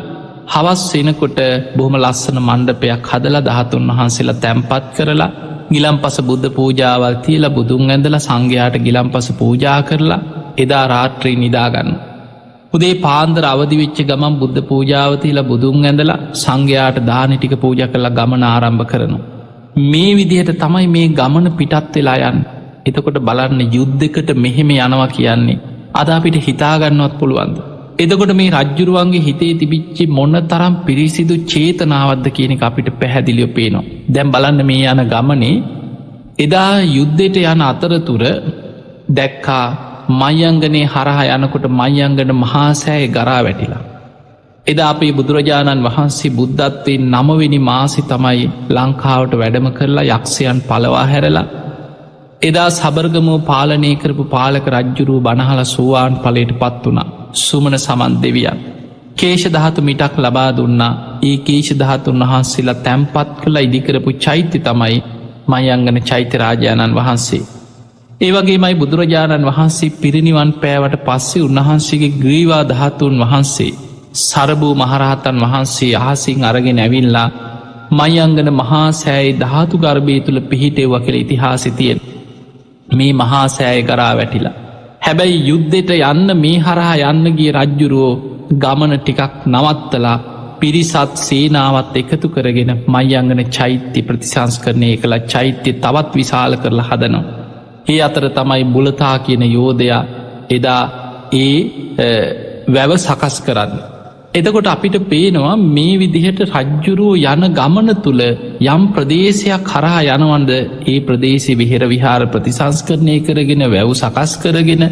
හවස් වෙනකොට බොහොම ලස්සන මණ්ඩපයක් හදලා 13 වහන්සේලා තැන්පත් කරලා ගිලම්පස බුද්ධ පූජාවල් තියලා බුදුන් ඇඳලා සංඝයාට ගිලම්පස පූජා කරලා එදා රාත්‍රී නිදාගන්න. උදේ පාන්දර අවදි වෙච්ච ගමන් බුද්ධ පූජාව තියලා බුදුන් ඇඳලා සංඝයාට දාන ටික පූජා කරලා ගමන ආරම්භ කරනවා. මේ විදිහට තමයි මේ ගමන පිටත් වෙලා යන්නේ. එතකොට බලන්න යුද්ධයකට මෙහෙම යනවා කියන්නේ අද අපිට හිතාගන්නවත් පුළුවන්ද? එතකොට මේ රජ්ජුරුවන්ගේ හිතේ තිබිච්චි මොන තරම් පිරිසිදු චේතනාවද්ද කියන එක අපිට පැහැදිලිව පේනවා. දැන් බලන්න මේ යන ගමනේ එදා යුද්ධයට යන අතරතුර දැක්කා මයංගනේ හරහා යනකොට මයංගන මහා සෑය ගරා වැටිලා. එදා අපේ බුදුරජාණන් වහන්සේ බුද්ධත්වයෙන් 9 වෙනි මාසෙ තමයි ලංකාවට වැඩම කරලා යක්ෂයන් පලවා හැරලා එදා සබර්ගමෝ පාලනය කරපු පාලක රජ්ජුරුව බණහල සෝවාන් ඵලයට පත් වුණා. සුමන සමන් දෙවියන් කේශ ධාතු මිටක් ලබා දුන්නා. ඒ කේශ ධාතුන් වහන්සේලා තැන්පත් කළ ඉදිකරපු චෛත්‍ය තමයි මයංගන චෛත්‍ය රාජාණන් වහන්සේ. ඒ වගේමයි බුදුරජාණන් වහන්සේ පිරිනිවන් පෑවට පස්සේ උන්වහන්සේගේ ග්‍රීවා ධාතුන් වහන්සේ සරභූ මහරහතන් වහන්සේ අහසින් අරගෙන ඇවිල්ලා මයංගන මහා සෑයි ධාතු ගර්භය තුළ පිහිටෙව්ව කියලා ඉතිහාසෙ තියෙන. මේ මහා සෑය ගරා වැටිලා. හැබැයි යුද්ධෙට යන්න මේ හරහා යන්න ගිය රජ්ජුරුවෝ ගමන ටිකක් නවත්තලා පිරිසත් සේනාවත් එකතු කරගෙන මයංගන චෛත්‍ය ප්‍රතිසංස්කරණය කළ චෛත්‍ය තවත් විශාල කරලා හදනවා. ඒ අතර තමයි බුලතා කියන යෝධයා එදා ඒ වැව සකස් කරන්න. එතකොට අපිට පේනවා මේ විදිහට රජ්ජුරුව යන ගමන තුළ යම් ප්‍රදේශයක් කරහා යනවන්ද ඒ ප්‍රදේශි විහෙර විහාර ප්‍රතිසංස්කරණය කරගෙන වැව් සකස් කරගෙන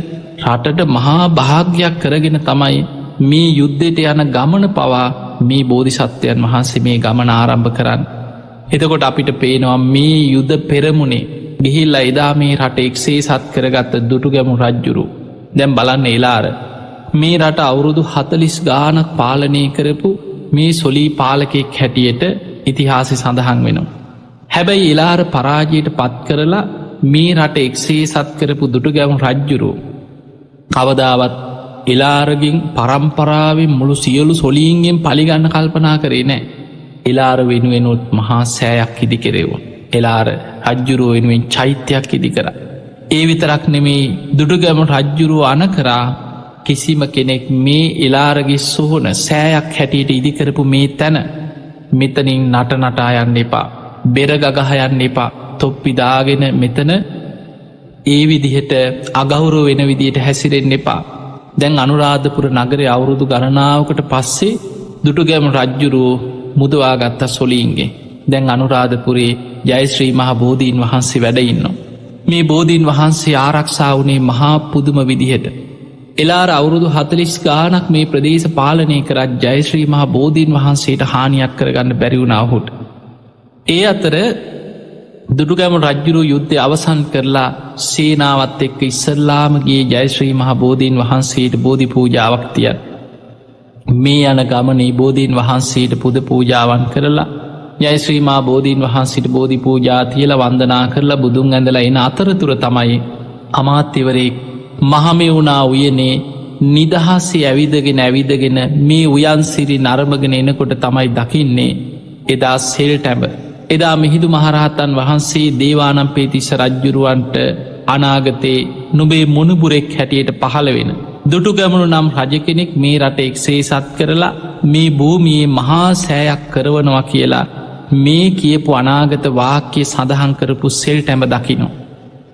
රටට මහා භාග්‍යයක් කරගෙන තමයි මේ යුද්ධයට යන ගමන පවා මේ බෝධිසත්වයන් වහන්සේ මේ ගමන ආරම්භ කරන්න. එතකොට අපිට පේනවා මේ යුද පෙරමුණේ ගිහිල්ලා එදා මේ රට එක්සේ සත් කරගත්ත දුටුගැමු රජ්ජුරු දැම් බලන්න එලාර මේ රට අවුරුදු 40 ගානක් පාලනය කරපු මේ සොලී පාලකෙක් හැටියට ඉතිහාසය සඳහන් වෙනවා. හැබැයි එලාර පරාජයට පත් කරලා මේ රට එක්සේ සත් කරපු දුටුගැමුණු රජ්ජුරුවෝ කවදාවත් එලාරගෙන් පරම්පරාවෙන් මුළු සියලු සොලීන්ගෙන් පලිගන්න කල්පනා කරේ නෑ. එලාර වෙනුවෙනුත් මහා සෑයක් ඉදි කෙරෙව්වා. එලාර රජ්ජුරුව වෙනුවෙන් චෛත්‍යයක් ඉදි කර. ඒ විතරක් නෙමේ දුටුගැමුණු රජ්ජුරුව අන කරා කිසිම කෙනෙක් මේ එලාරගේ සොහොන සෑයක් හැටියට ඉදිකරපු මේ තැන මෙතනින් නටනටා යන්න එපා. බෙරගගහ යන්න එපා. තොප්පිදාගෙන මෙතන ඒ විදිහට අගෞරව වෙන විදියට හැසිරෙන්න එපා. දැන් අනුරාධපුර නගරේ අවුරුදු ගණනාවකට පස්සේ දුටුගැමුණු රජ්ජුරුවෝ මුදවාගත්ත සොලීන්ගේ. දැන් අනුරාධපුරේ ජයශ්‍රී මහ බෝධීන් වහන්සේ වැඩඉන්න. මේ බෝධීන් වහන්සේ ආරක්ෂා වනේ මහා පුදුම විදිහට. එලාර අවුරුදු 40 ගානක් මේ ප්‍රදේශ පාලනය කරත් ජයශ්‍රී මහ බෝධීන් වහන්සේට හානියක් කරගන්න බැරිවුණාහුට. ඒ අතර දුටුගැමුණු රජ්ජුරුවෝ යුද්ධය අවසන් කරලා සේනාවත් එක්ක ඉස්සල්ලාමගේ ජයශ්‍රී මහ බෝධීන් වහන්සේට බෝධි පූජාවක් තියත්. මේ යන ගමනේ බෝධීන් වහන්සේට පුද පූජාවන් කරලා ජයශ්‍රීමා බෝධීන් වහන්සිට බෝධි පූජා තියල වන්දනා කරලා බුදුන් ඇඳලා එන අතරතුර තමයි අමාත්‍යවරේ මහමෙවුනා උයනේ නිදහසේ ඇවිදගෙන මේ උයන්සිරි නරමගෙන එනකොට තමයි දකින්නේ එදා සෙල්ටැඹ. එදා මිහිදු මහරහතන් වහන්සේ දේවානම්පියතිස්ස රජ්ජුරුවන්ට අනාගතේ නුබේ මුණුබුරෙක් හැටියට පහළ වෙන. දුටුගැමුණු නම් රජ කෙනෙක් මේ රට එක්සේ සත් කරලා මේ භූමියේ මහා සෑයක් කරවනවා කියලා මේ කියපු අනාගත වාක්‍ය සඳහන් කරපු සෙල්ටැඹ දකිනෝ.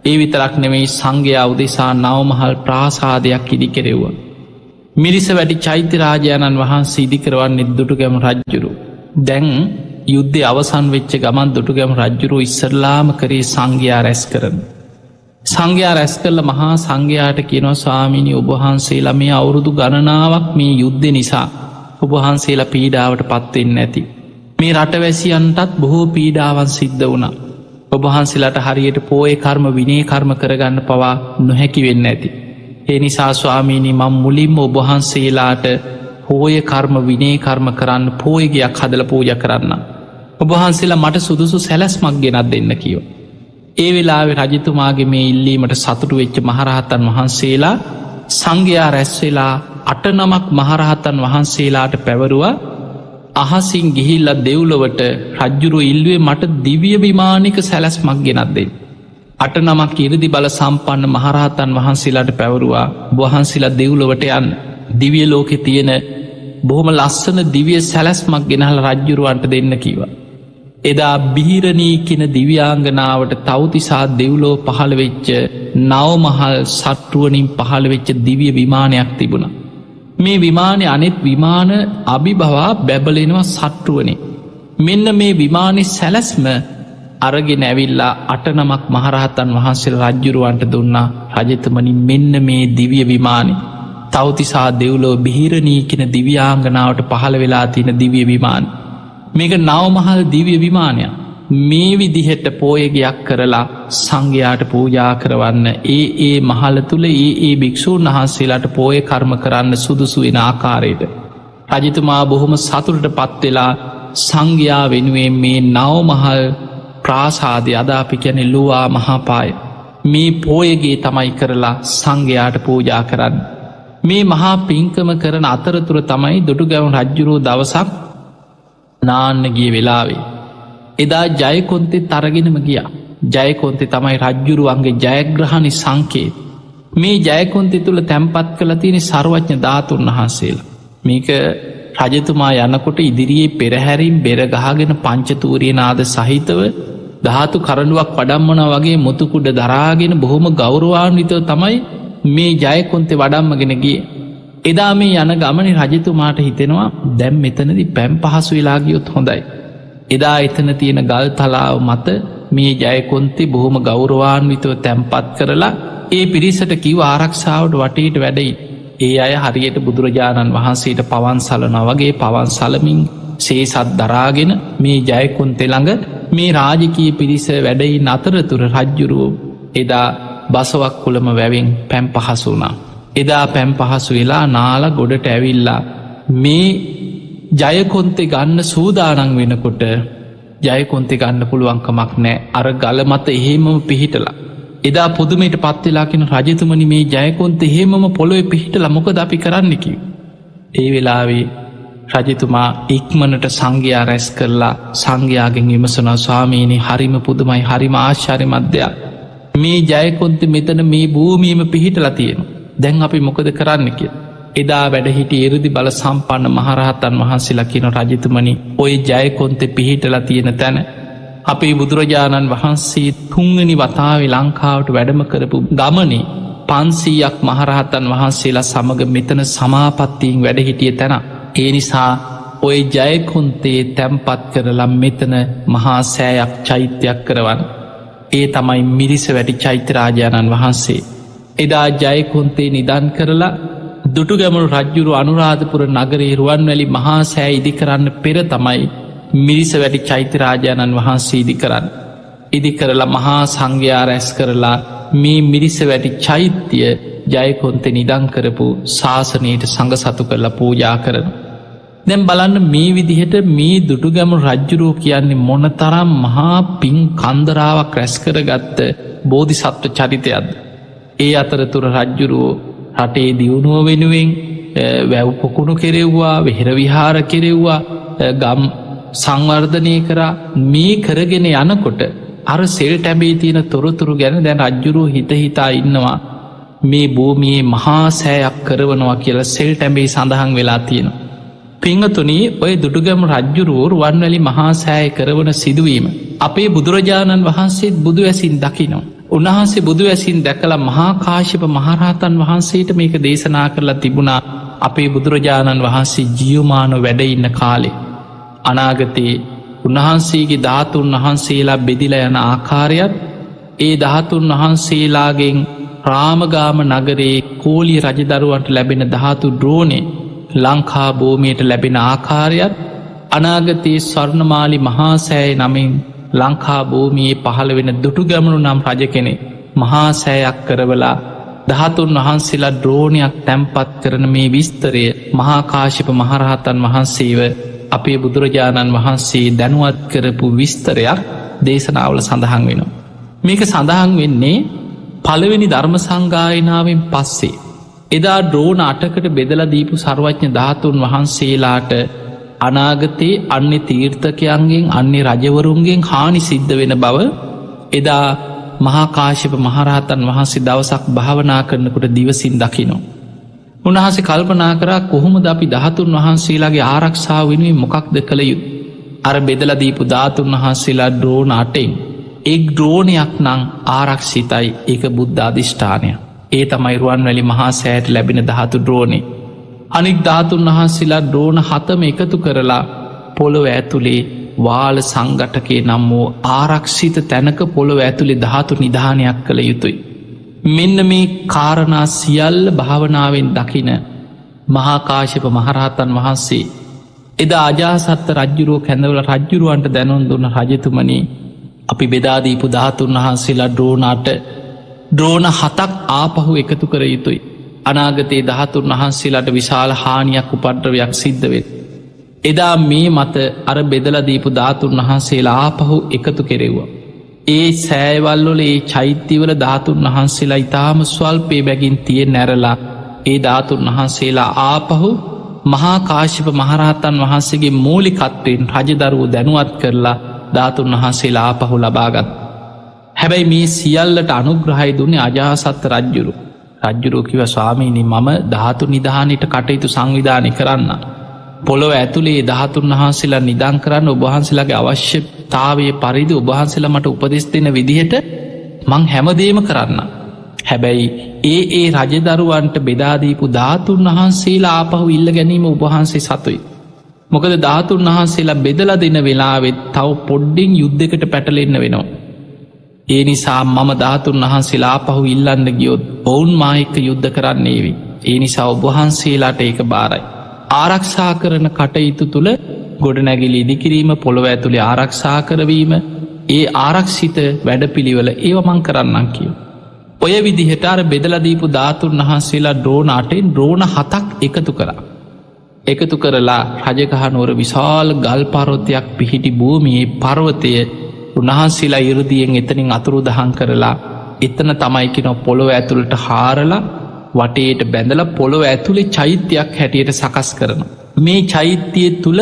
ඒ විතරක් නෙමෙයි සංඝයා උදෙසා නවමහල් ප්‍රාසාදයක් ඉදි කෙරෙව්ව. මිරිස වැඩි චෛත්‍යරාජාණන් වහන්සේ ඉදිකරවන්නේ දුටුගැමුණු රජ්ජුරුවෝ. දැන් යුද්ධය අවසන් වෙච්ච ගමන් දුටුගැමුණු රජ්ජුරුවෝ ඉස්සරලාම කරේ සංඝයා රැස් කරන. සංඝයා රැස් කරල මහා සංඝයාට කියනෝ ස්වාමිනි ඔබහන්සේලා මේ අවුරුදු ගණනාවක් මේ යුද්ධ නිසා ඔබහන්සේලා පීඩාවට පත්වෙන්න ඇති. මේ රටවැසියන්ටත් බොහෝ පීඩාවන් සිද්ධ වුණා. ඔබහන්සේලාට හරියට පෝය කර්ම විනේ කර්ම කරගන්න පවා නොහැකි වෙන්න ඇති. ඒ නිසා ස්වාමීනි මං මුලින්ම ඔබහන්සේලාට පෝය කර්ම විනේ කර්ම කරන්න පෝයගයක් හදල පූජ කරන්න. ඔබහන්සේලා මට සුදුසු සැලැස්මක් ගෙනත් දෙන්න කියෝ. ඒ වෙලාවෙ රජතුමාගේ මේ ඉල්ලීමට සතුටු වෙච්ච මහරහතන් වහන්සේලා සංඝයා රැස්වෙලා 8 නමක් මහරහතන් වහන්සේලාට පැවරුවා අහසින් ගිහිල්ලා දෙව්ලොවට රජ්ජුරුවෝ ඉල්ලුවේ මට දිව්‍ය විමානික සැලැස්මක් ගෙනත් දෙන්න. 8 නමක් ඉරදි බල සම්පන්න මහරහතන් වහන්සේලාට පැවරුවා වහන්සේලා දෙව්ලොවට යන්න. දිව්‍ය ලෝකෙ තියෙන බොහොම ලස්සන දිව්‍ය සැලැස්මක් ගෙනහල රජ්ජුරුවන්ට දෙන්න කිවා. එදා බිහිරණී කියන දිව්‍යාංගනාවට තවතිසා දෙව්ලෝ පහළ වෙච්ච නවමහල් සට්ටුවනින් පහළ වෙච්ච දිවිය විමානයක් තිබුණ. මේ විමානය අනෙත් විමාන අභිභවා බැබලෙනවා සට්ටුවනේ. මෙන්න මේ විමානි සැලැස්ම අරගෙන ඇවිල්ලා 8 නමක් මහරහතන් වහන්සේ රජ්ජුරුවන්ට දුන්නා රජතුමනි මෙන්න මේ දිවිය විමානි තවතිසා දෙව්ලෝ බිහිරණී කියන දිව්‍යාංගනාවට පහළ වෙලා තියෙන දිවිය විමාන. මේක නවමහල් දිව්‍ය විමානයක්. මේ විදිහට පෝයගයක් කරලා සංඝයාට පූජා කරවන්න ඒ මහල තුළ ඒ භික්‍ෂූන් වහන්සේලාට පෝය කර්ම කරන්න සුදුසු වෙන ආකාරයට. රජතුමා බොහොම සතුරට පත්වෙලා සංඝයා වෙනුවෙන් මේ නවමහල් ප්‍රාසාදය අදාපි කැනෙ ලුවා මහාපාය. මේ පෝයගේ තමයි කරලා සංඝයාට පූජා කරන්න. මේ මහා පින්කම කරන අතරතුර තමයි දුටුගැමුණු රජ්ජුරුවෝ දවසක් නාන්න ගිය වෙලාවේ. එදා ජයකොන්තෙත් අරගෙනම ගියා. ජයකොන්තෙ තමයි රජ්ජුරුවන්ගේ ජයග්‍රහණි සංකේත්. මේ ජයකොන්තෙ තුළ තැන්පත් කළ තියෙන සර්වඥ ධාතුන් වහන්සේලා. මේක රජතුමා යනකොට ඉදිරියේ පෙරහැරින් බෙරගහගෙන පංචතූරිය නාද සහිතව ධාතු කරඩුවක් වඩම්මන වගේ මුතුකුඩ දරාගෙන බොහොම ගෞරවාන්විතව තමයි මේ ජයකොන්තෙ වඩම්මගෙනගේ. එදා මේ යන ගමනි රජතුමාට හිතෙනවා දැම් මෙතනදි පැම් පහසු වෙලාගියොත් හොඳයි. එදා එතන තියෙන ගල් තලාව මත මේ ජයකොන්තේ බොහොම ගෞරවාන්විතව තැන්පත් කරලා ඒ පිරිසට කිව ආරක්ෂාවට වටේට වැඩයි. ඒ අය හරියට බුදුරජාණන් වහන්සේට පවන් සලන වගේ පවන් සලමින් සේසත් දරාගෙන මේ ජයකොන්තෙ ළඟ මේ රාජකීය පිරිස වැඩයි අතරතුර රජ්ජුරුවෝ එදා බසවක් කුළම වැවෙන් පැම් පහසුනා. එදා පැම් පහසු වෙලා නාල ගොඩට ඇවිල්ලා මේ ජයකොන්තෙ ගන්න සූදානන් වෙනකොට ජයකොන්තෙ ගන්න පුළුවන්කමක් නෑ අර ගල මත එහෙමම පිහිටලා. එදා පුදුමයට පත්වෙලාකින රජතුමනි මේ ජයකොන්ත එහෙමම පොළොව පිහිටලා මොකද අපි කරන්නකි. ඒ වෙලාවේ රජතුමා ඉක්මනට සංඝයා රැස් කරලා සංඝයාගෙන් විමසනා ස්වාමීනි හරිම පුදුමයි හරිම ආශ්චර්ය මධ්‍යයක්. මේ ජයකොන්ත මෙතන මේ භූමියම පිහිටලා තියෙන. දැන් අපි මොකද කරන්න කිය. එදා වැඩහිට එරුදි බල සම්පන්න මහරහතන් වහන්සේලා කියන රජතුමනි ඔය ජයකොන්ත පිහිටලා තියෙන තැන අපේ බුදුරජාණන් වහන්සේ තුන්වනි වතාවේ ලංකාවට වැඩම කරපු ගමනේ 500ක් මහරහතන් වහන්සේලා සමඟ මෙතන සමාපත්තියෙන් වැඩ හිටිය තැන. ඒ නිසා ඔය ජයකොන්තේ තැම්පත් කරලා මෙතන මහා සෑයක් චෛත්‍යයක් කරවන්. ඒ තමයි මිරිස වැටි චෛත්‍යරාජාණන් වහන්සේ. එදා ජයකොන්තේ නිදන් කරලා දුටුගැමුණු රජ්ජුරු අනුරාධපුර නගරේ රුවන්වැලි මහා සෑ ඉදි කරන්න පෙර තමයි මිරිස වැටි චෛත්‍යරාජාණන් වහන්සේ ඉදි කරන්න. ඉදි කරලා මහා සංඝයා රැස් කරලා මේ මිරිස වැටි චෛත්‍යය ජයකොන්තෙ නිදං කරපු ශාසනයට සඟ සතු කරලා පූජා කරන. දැම් බලන්න මේ විදිහට මේ දුටුගැමුණු රජ්ජුරුව කියන්නේ මොන තරම් මහා පින් කන්දරාවක් රැස් කරගත්ත බෝධි සත්ව චරිතයක්ද. ඒ අතරතුර රජ්ජුරුවෝ රටේ දියුණුව වෙනුවෙන් වැව් පොකුණු කෙරෙව්වා වෙහෙර විහාර කෙරෙව්වා ගම් සංවර්ධනය කරා මේ කරගෙන යනකොට අර සෙල් ටැබේ තියෙන තොරතුරු ගැන දැන් රජ්ජුරුව හිත හිතා ඉන්නවා මේ භූමියයේ මහා සෑයක් කරවනවා කියලා සෙල් ටැබේ සඳහන් වෙලා තියෙනවා. පිංහතුනී ඔය දුටුගැම රජ්ජුරුවෝ රුවන්වැලි මහා සෑය කරවන සිදුවීම. අපේ බුදුරජාණන් වහන්සේත් බුදු ඇසින් දකිනවා. උන්වහන්සේ බුදු ඇසින් දැකලා මහා කාශ්‍යප මහරහතන් වහන්සේට මේක දේශනා කරලා තිබුණා අපේ බුදුරජාණන් වහන්සේ ජියුමාන වැඩඉන්න කාලේ. අනාගතයේ උන්වහන්සේගේ ධාතුන් වහන්සේලා බෙදිල යන ආකාරයත් ඒ ධාතුන් වහන්සේලාගෙන් රාමගාම නගරේ කෝලිය රජදරුවන්ට ලැබෙන ධාතු ද්‍රෝණය ලංකා භූමියට ලැබෙන ආකාරයත් අනාගතයේ ස්වර්ණමාලි මහා සෑය නමින් ලංකා භූමියයේ පහළ වෙන දුටුගැමුණු නම් රජ කෙනෙ මහා සෑයක් කරවලා ධාතුන් වහන්සේලා ද්‍රෝණයක් තැම්පත් කරන මේ විස්තරය මහාකාශිප මහරහතන් වහන්සේව අපේ බුදුරජාණන් වහන්සේ දැනුවත් කරපු විස්තරයක් දේශනාවල සඳහන් වෙනවා. මේක සඳහන් වෙන්නේ පළවෙනි ධර්ම සංගායනාවෙන් පස්සේ. එදා ද්‍රෝණ 8කට බෙදලා දීපු සර්වඥ ධාතුන් වහන්සේලාට අනාගතයේ අන්‍ය තීර්ථකයන්ගෙන් අන්‍ය රජවරුන්ගෙන් හානි සිද්ධ වෙන බව එදා මහාකාශ්‍යප මහරහතන් වහන්සේ දවසක් භාවනා කරනකොට දිවසින් දකිනවා. උන්වහන්සේ කල්පනා කරා කොහොමද අපි ධාතුන් වහන්සේලාගේ ආරක්ෂාව වෙනුවෙන් මොකක්ද කළ යුතු. අර බෙදලා දීපු ධාතුන් වහන්සේලා ද්‍රෝණ 8න් එක් ද්‍රෝණයක් නම් ආරක්ෂිතයි. ඒක බුද්ධ අධිෂ්ඨානය. ඒ තමයි රුවන්වැලි මහා සෑයට ලැබෙන ධාතු ද්‍රෝණේ. අනික් ධාතුන් වහන්සේලා ද්‍රෝණ 7ම එකතු කරලා පොළොව ඇතුළේ වාල සංගටකේ නම් වූ ආරක්ෂිත තැනක පොළොව ඇතුළේ ධාතු නිධානයක් කළ යුතුයි. මෙන්න මේ කාරණා සියල්ල භාවනාවෙන් දකින මහාකාශ්‍යප මහරහතන් වහන්සේ එදා අජාසත්ත රජ්ජුරුව කැඳවල රජ්ජුරුවන්ට දැනුම් දුන්න රජතුමනි අපි බෙදාදීපු ධාතුන් වහන්සේලා ද්‍රෝණ 8 ද්‍රෝණ 7ක් ආපහු එකතු කර යුතුයි. අනාගතයේ ධාතුන් වහන්සේලාට විශාල හානියක් උපද්‍රවයක් සිද්ධ වෙත්. එදා මේ මත අර බෙදලා දීපු ධාතුන් වහන්සේලා ආපහු එකතු කෙරෙව්වා. ඒ සෑවල්ලොල ඒ චෛත්‍යවල ධාතුන් වහන්සේලා ඉතාම ස්වල්පේ බැගින් තියෙන් නැරලා ඒ ධාතුන් වහන්සේලා ආපහු මහාකාශ්‍යප මහරහතන් වහන්සේගේ මූලිකත්වයෙන් රජදරුව දැනුවත් කරලා ධාතුන් වහන්සේලා ආපහු ලබාගත්. හැබැයි මේ සියල්ලට අනුග්‍රහයි දුන්නේ අජාසත්ත රජ්ජුරු. රජ්ජුරුව කිව ස්වාමීනි මම ධාතු නිධානයට කටයුතු සංවිධානය කරන්න. පොළොව ඇතුළේ ධාතුන් වහන්සේලා නිදං කරන්න ඔබහන්සේලාගේ අවශ්‍යතාවය පරිදි ඔබහන්සේලා මට උපදෙස් දෙන විදිහට මං හැමදේම කරන්න. හැබැයි ඒ රජදරුවන්ට බෙදාදීපු ධාතුන් වහන්සේලා ආපහු ඉල්ල ගැනීම ඔබහන්සේ සතුයි. මොකද ධාතුන් වහන්සේලා බෙදල දෙන වෙලාවෙත් තව පොඩ්ඩින් යුද්ධකට පැටලෙන්න වෙනවා. ඒ නිසා මම ධාතුන් වහන්සේලා ආපහු ඉල්ලන්න ගියොත් ඔවුන් මායික යුද්ධ කරන්නේවි. ඒ නිසා ඔබහන්සේලාට ඒක බාරයි. ආරක්ෂා කරන කටයුතු තුළ ගොඩනැගිලි ඉදිකිරීම පොළොව ඇතුළේ ආරක්ෂා කරවීම ඒ ආරක්ෂිත වැඩපිළිවෙල ඒව මං කරන්නම් කියව. ඔය විදිහට අර බෙදලදීපු ධාතුන් වහන්සේලා ද්‍රෝණ 8න් ද්‍රෝණ 7ක් එකතු කරා. එකතු කරලා රජගහනුවර විශාල ගල් පර්වතයක් පිහිටි භූමියේ පර්වතය උන්වහන්සේලා ඉරදියෙන් එතනින් අතුරු දහන් කරලා එතන තමයි කියන පොළොව ඇතුළට හාරලා වටේට බැඳලා පොළොව ඇතුලේ චෛත්‍යයක් හැටියට සකස් කරන. මේ චෛත්‍යය තුළ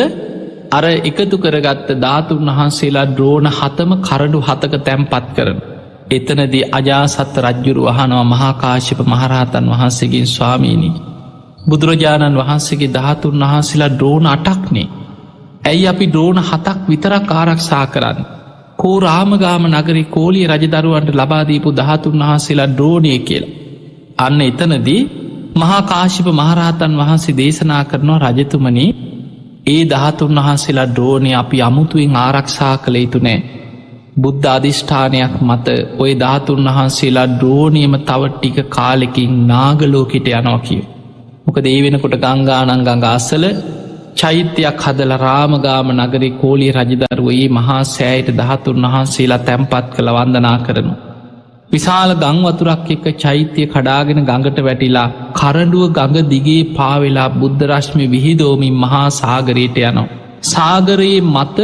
අර එකතු කරගත්ත ධාතුන් වහන්සේලා ද්‍රෝණ 7ම කරඩු 7ක තැන්පත් කරන. එතනදී අජාසත් රජ්ජුරු අහනවා මහා කාශ්‍යප මහරහතන් වහන්සේගෙන් ස්වාමීනි බුදුරජාණන් වහන්සේගේ ධාතුන් වහන්සේලා ද්‍රෝණ 8ක්නේ. ඇයි අපි ද්‍රෝණ 7ක් විතරක් ආරක්ෂා කරන්න. කෝ රාමගාම නගරේ කෝලිය රජදරුවන්ට ලබා දීපු ධාතුන් වහන්සේලා ද්‍රෝණය කියලා. අන්න එතනදී මහා කාශ්‍යප මහරහතන් වහන්සේ දේශනා කරනවා රජතුමනි ඒ ධාතුන් වහන්සේලා ද්‍රෝණය අපි අමුතුවෙන් ආරක්ෂා කළ යුතු නෑ. බුද්ධ අධිෂ්ඨානයක් මත ඔය ධාතුන් වහන්සේලා ද්‍රෝණයම තව ටික කාලෙකින් නාගලෝකෙට යනවා කිය. මොකද ඒ වෙනකොට ගංගානං ගඟ අසල චෛත්‍යයක් හදල රාමගාම නගරේ කෝලිය රජදරුව ඒ මහා සෑයට ධාතුන් වහන්සේලා තැන්පත් කළ වන්දනා කරනු. විශාල ගංවතුරක් එක්ක චෛත්‍යය කඩාගෙන ගඟට වැටිලා කරඩුව ගඟ දිගේ පාවෙලා බුද්ධ රශ්මි විහිදෝමින් මහා සාගරයට යනවා. සාගරයේ මත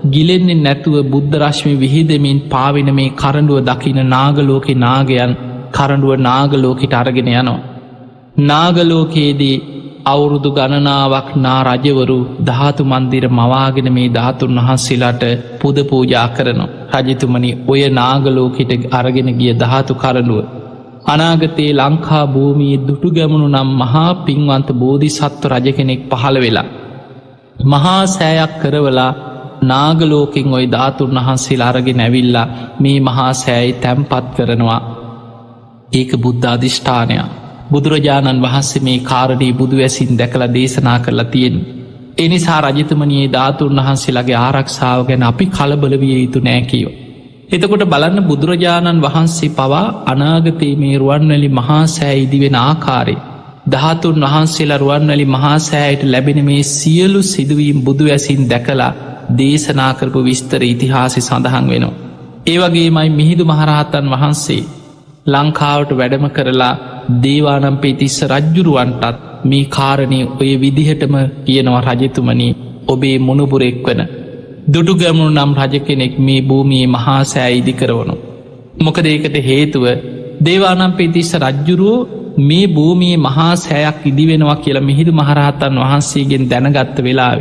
ගිලෙන්නේ නැතුව බුද්ධ රශ්මි විහිදමින් පාවෙන මේ කරඩුව දකින නාගලෝකෙ නාගයන් කරඩුව නාගලෝකට අරගෙන යනවා. නාගලෝකයේදී අවුරුදු ගණනාවක් නා රජවරු ධාතු මන්දිර මවාගෙන මේ ධාතුන් වහන්සේලාට පුද පූජා කරනවා. රජතුමනි ඔය නාගලෝකෙට අරගෙන ගිය ධාතු කරඩුව අනාගතයේ ලංකා භූමියේ දුටු ගැමුණු නම් මහා පින්වන්ත බෝධි සත්ව රජ කෙනෙක් පහළ වෙලා මහා සෑයක් කරවලා නාගලෝකෙන් ඔය ධාතුන් වහන්සේලා අරගෙන ඇවිල්ලා මේ මහා සෑයි තැන්පත් කරනවා. ඒක බුද්ධ අධිෂ්ඨානයක්. බුදුරජාණන් වහන්සේ මේ කාරණී බුදු ඇසින් දැකලා දේශනා කරලා තියෙන. එනිසා රජතුමනයේ ධාතුන් වහන්සේලාගේ ආරක්ෂාව ගැන අපි කලබල විය යුතු නෑ කියෝ. එතකොට බලන්න බුදුරජාණන් වහන්සේ පවා අනාගතයේ මේ රුවන්වැලි මහා සෑ ඉදිවෙන ආකාරය ධාතුන් වහන්සේලා රුවන්වැලි මහා සෑයට ලැබෙන මේ සියලු සිදුවීම් බුදු ඇසින් දැකලා දේශනා කරපු විස්තර ඉතිහාසය සඳහන් වෙනවා. ඒවගේමයි මිහිදු මහරහතන් වහන්සේ ලංකාවට වැඩම කරලා දේවානම්පියතිස්ස රජ්ජුරුවන්ටත් මේ කාරණය ඔය විදිහටම කියනවා රජතුමනි ඔබේ මුණුපුරෙක් වන දුටුගැමුණු නම් රජ කෙනෙක් මේ භූමියේ මහා සෑ ඉදි කරවනු. මොකද ඒකට හේතුව දේවානම්පියතිස්ස රජ්ජුරුවෝ මේ භූමියේ මහා සෑයක් ඉදිවෙනවා කියලා මිහිදු මහරහතන් වහන්සේගෙන් දැනගත්ත වෙලාව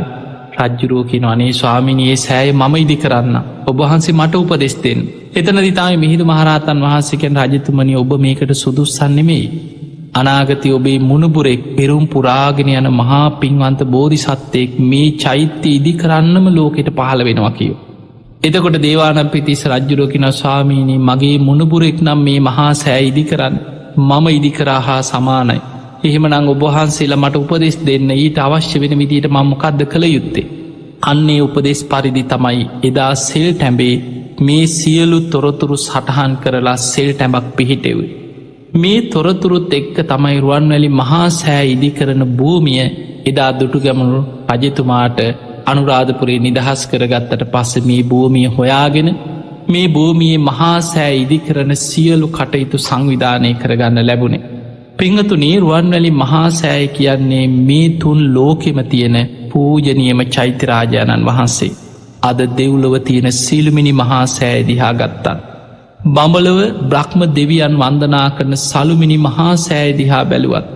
රජ්ජුරුව කියන අනේ ස්වාමිනියේ සෑය මම ඉදි කරන්න ඔබහන්සේ මට උපදෙස්තෙන්. එතන දිතායි මිහිදු මහරහතන් වහන්සේකෙන් රජතුමනි ඔබ මේකට සුදුස්සන්නෙමෙයි. අනාගතය ඔබේ මුණුපුරෙක් පෙරුම් පුරාගෙන යන මහා පින්වන්ත බෝධි සත්වයෙක් මේ චෛත්‍ය ඉදි කරන්නම ලෝකෙට පහළ වෙනවා කියෝ. එතකොට දේවානම්පියතිස්ස රජ්ජුරුව කියන ස්වාමීනී මගේ මුණුපුරෙක් නම් මේ මහා සෑ ඉදි කරන්න මම ඉදිකරා හා සමානයි. එහෙමනං ඔබහන්සේලා මට උපදෙස් දෙන්න ඊට අවශ්‍ය වෙන විදියට මංමකක්ද කළ යුත්තේ. අන්නේ උපදෙස් පරිදි තමයි එදා සෙල් ටැඹේ මේ සියලු තොරතුරු සටහන් කරලා සෙල් ටැඹක් පිහිටෙව. මේ තොරතුරුත් එක්ක තමයි රුවන්වැලි මහා සෑ ඉදි කරන භූමිය එදා දුටුගැමුණු රජතුමාට අනුරාධපුරේ නිදහස් කරගත්තට පස්ස මේ භූමිය හොයාගෙන මේ භූමියේ මහා සෑ ඉදි කරන සියලු කටයුතු සංවිධානය කරගන්න ලැබුණේ. පිංහතුනේ රුවන්වැලි මහා සෑය කියන්නේ මේ තුන් ලෝකෙම තියෙන පූජනියම චෛත්‍යරාජාණන් වහන්සේ. අද දෙව්ලොව තියෙන සිළුමිනි මහා සෑය දිහා ගත්තත්. බඹලව බ්‍රහ්ම දෙවියන් වන්දනා කරන සළුමිනි මහා සෑය දිහා බැලුවත්.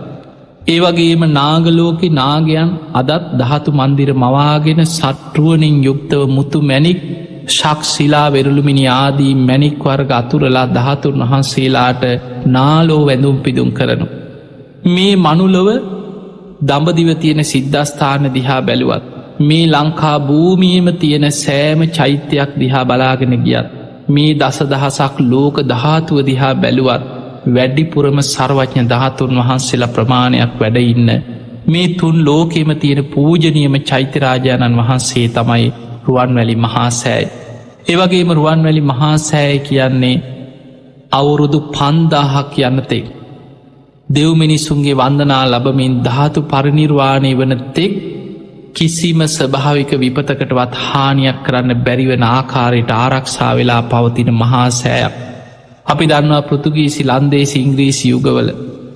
ඒවගේම නාගලෝකෙ නාගයන් අදත් ධාතු මන්දිර මවාගෙන සට්ටුවනින් යුක්තව මුතු මැණික් ශක්ෂිලා වෙරළුමිනි ආදී මැණික් වර්ග අතුරලා ධාතුන් වහන්සේලාට නාලෝ වැඳුම් පිදුම් කරනු. මේ මනුලොව දඹදිව තියෙන සිද්ධස්ථාන දිහා බැලුවත් මේ ලංකා භූමියම තියෙන සෑම චෛත්‍යයක් දිහා බලාගෙන ගියත් මේ දසදහසක් ලෝක ධාතුව දිහා බැලුවත් වැඩිපුරම සර්වඥ ධාතුන් වහන්සේලා ප්‍රමාණයක් වැඩඉන්න මේ තුන් ලෝකෙම තියෙන පූජනියම චෛත්‍යරාජාණන් වහන්සේ තමයි රුවන්වැලි මහා සෑය. ඒවගේම රුවන්වැලි මහා සෑය කියන්නේ අවුරුදු 5000ක් යන්නතෙක් දෙව්මිනිසුන්ගේ වන්දනා ලබමින් ධාතු පරිනිර්වාණය වන තෙක් කිසිම ස්වභාවික විපතකටවත් හානියක් කරන්න බැරිවන ආකාරයට ආරක්ෂා වෙලා පවතින මහා සෑයක්. අපි දන්නවා පෘතුගීසි ලන්දේසි ඉංග්‍රීසි යුගවල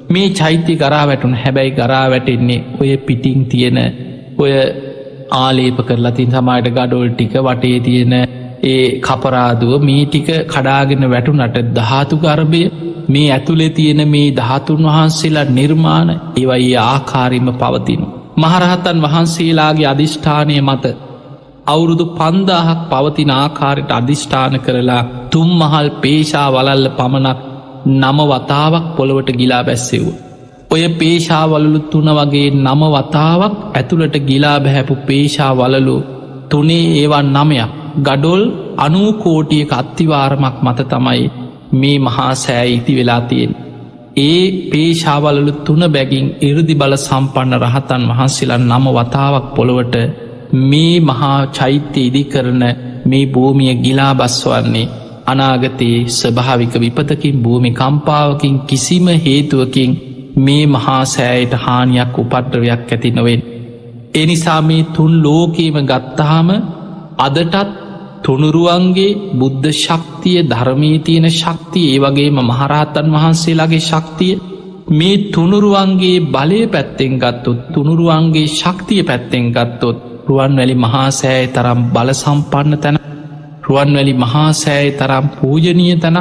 මේ චෛත්‍ය ගරා වැටුන් හැබැයි ගරා වැටෙන්නේ ඔය පිටිං තියෙන ඔය ආලේප කරලා තින් සමයට ගඩොල් ටික වටේ තියෙන ඒ කපරාදුව මේ ටික කඩාගෙන වැටුනට ධාතු ගර්භය මේ ඇතුළේ තියෙන මේ ධාතුන් වහන්සේලා නිර්මාණ ඒවයි ආකාරීම පවතින. මහරහතන් වහන්සේලාගේ අධිෂ්ඨානය මත අවුරුදු 5000ක් පවතින ආකාරයට අධිෂ්ඨාන කරලා තුම් මහල් පේශා වලල්ල පමණක් 9 වතාවක් පොළොවට ගිලා බැස්සෙව්ව. ඔය පේශා වලලු 3 වගේ 9 වතාවක් ඇතුළට ගිලා බැහැපු පේශා වලලු 3 ඒවා 9ක් ගඩොල් 90 කෝටියක අත්තිවාරමක් මත තමයි මේ මහා සෑය ඉති වෙලා තියෙන. ඒ පේශාවලලු 3 බැගින් ඉරදි බල සම්පන්න රහතන් වහන්සේලා 9 වතාවක් පොළොවට මේ මහා චෛත්‍ය ඉදි කරන මේ භූමිය ගිලා බස්වන්නේ අනාගතයේ ස්වභාවික විපතකින් භූමි කම්පාවකින් කිසිම හේතුවකින් මේ මහා සෑයට හානියක් උපද්‍රවයක් ඇති නොවෙන්. එනිසා මේ 3 ලෝකීම ගත්තාම අදටත් තුනුරුවන්ගේ බුද්ධ ශක්තිය ධර්මී තියෙන ශක්තිය ඒ වගේම මහරහතන් වහන්සේලාගේ ශක්තිය මේ තුනුරුවන්ගේ බලය පැත්තෙන් ගත්තොත් තුනුරුවන්ගේ ශක්තිය පැත්තෙන් ගත්තොත් රුවන්වැලි මහා සෑය තරම් බල සම්පන්න තැන රුවන්වැලි මහා සෑය තරම් පූජනීය තැන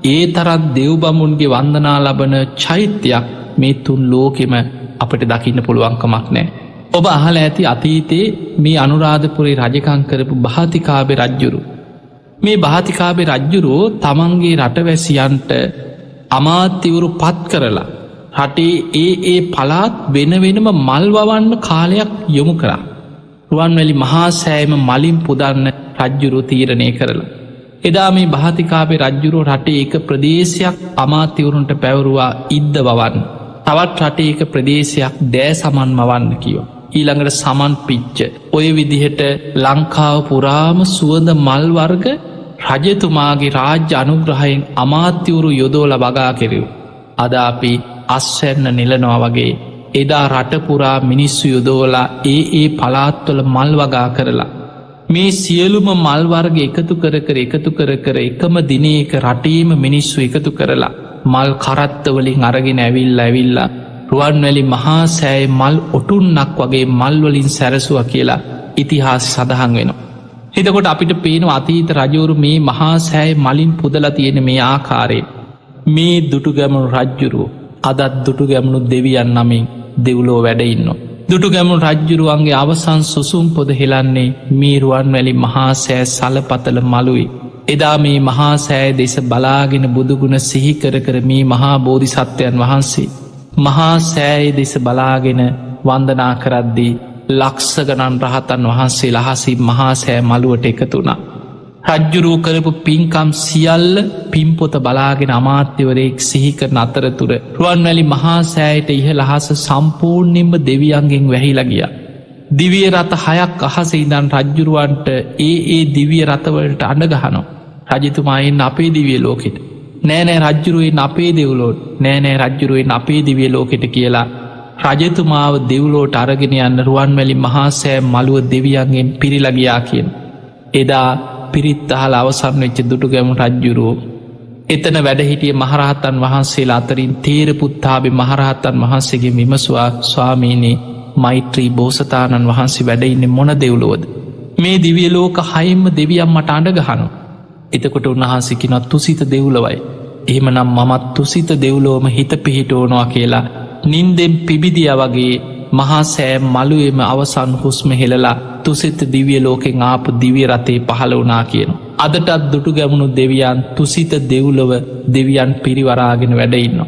ඒ තරත් දෙව්බමුන්ගේ වන්දනා ලබන චෛත්‍යයක් මේ 3 ලෝකෙම අපට දකින්න පුළුවන්කමක් නෑ. ඔබ අහල ඇති අතීතයේ මේ අනුරාධපුරේ රජකං කරපු භාතිකාබෙ රජ්ජුරු. මේ භාතිකාබෙ රජ්ජුරෝ තමන්ගේ රටවැසියන්ට අමාත්‍යවරු පත් කරලා රටේ ඒ පලාත් වෙන වෙනම මල් වවන්න කාලයක් යොමු කරා. රුවන්වැලි මහා සෑයම මලින් පුදන්න රජ්ජුරු තීරණය කරලා. එදා මේ භාතිකාබෙ රජ්ජුරෝ රටේ එක ප්‍රදේශයක් අමාත්‍යවරුන්ට පැවරුවා ඉද්ද වවන්න. තවත් රටේ එක ප්‍රදේශයක් දෑ සමන් මවන්න කියෝ. ඊළඟට සමන් පිච්ච ඔය විදිහට ලංකාව පුරාම සුවඳ මල් වර්ග රජතුමාගේ රාජ්‍ය අනුග්‍රහයෙන් අමාත්‍යවරු යොදෝල වගා කෙරෙව්. අද අපි අස්වැන්න නිලනවා වගේ එදා රටපුරා මිනිස්සු යොදෝලා ඒ පලාත්වල මල් වගා කරලා. මේ සියලුම මල්වර්ග එකතු කර එකම දිනයක රටීම මිනිස්සු එකතු කරලා මල් කරත්තවලින් අරගෙන ඇවිල්ලා රුවන්වැලි මහා සෑය මල් ඔටුන්නක් වගේ මල්වලින් සැරසුව කියලා ඉතිහාස සඳහන් වෙනවා. හිතකොට අපිට පේන අතීත රජවරු මේ මහා සෑය මලින් පුදලා තියෙන මේ ආකාරයෙන් මේ දුටුගැමුණු රජ්ජුරුව අදත් දුටුගැමුණු දෙවියන් නමින් දෙව්ලෝ වැඩඉන්න. දුටුගැමුණු රජ්ජුරුවන්ගේ අවසන් සුසුම් පොද හෙලන්නේ මේ රුවන්වැලි මහා සෑ සලපතල මළුයි. එදා මේ මහා සෑය දෙස බලාගෙන බුදුගුණ සිහිකර මේ මහා බෝධි සත්වයන් වහන්සේ මහා සෑය දෙස බලාගෙන වන්දනා කරද්දී ලක්ෂගණන් රහතන් වහන්සේ ලහසි මහා සෑ මළුවට එකතුුණා. රජ්ජුරූ කරපු පින්කම් සියල්ල පින්පොත බලාගෙන අමාත්‍යවරයෙක් සිහිකරන අතරතුර රුවන්වැලි මහා සෑයට ඉහළහස සම්පූර්ණයෙන්ම දෙවියන්ගෙන් වැහිලා ගියා. දිවිය රථ 6ක් අහස ඉඳන් රජ්ජුරුවන්ට ඒ දිවිය රථවලට අඩගහනෝ. රජතුමායෙන් අපේ දිවිය ලෝකෙට නෑනෑ රජ්ජුරුවෙන් අපේ දෙව්ලෝට නෑනෑ රජ්ජුරුවෙන් අපේ දිවිය ලෝකෙට කියලා රජතුමාව දෙව්ලෝට අරගෙන යන්න රුවන්වැලි මහා සෑ මළුව දෙවියන්ගෙන් පිරිලගියා කියෙන්. එදා පිරිත් අහල අවසන් වෙච්ච දුටුගැමුණු රජ්ජුරුවෝ එතන වැඩහිටිය මහරහතන් වහන්සේලා අතරින් තේරපුත්තාබේ මහරහතන් වහන්සේගේ විමසවා ස්වාමීනී මෛත්‍රී බෝසතාණන් වහන්සේ වැඩඉන්න මොන දෙව්ලෝද. මේ දිවිය ලෝක හයිම්ම දෙවියම් මට අඩගහනු. එතකොට උන්වහන්සිකිනොත් තුසිත දෙව්ලවයි. එහෙමනම් මමත් තුසිත දෙව්ලෝම හිත පිහිටෝනවා කියලා නින්දෙම් පිබිදිය වගේ මහා සෑ මළුවේම අවසන් හුස්ම හෙළලා තුසිත දිවිය ලෝකෙන් ආපු දිවිය රතේ පහළ වනා කියන. අදටත් දුටුගැමුණු දෙවියන් තුසිත දෙව්ලොව දෙවියන් පිරිවරාගෙන වැඩඉන්නවා.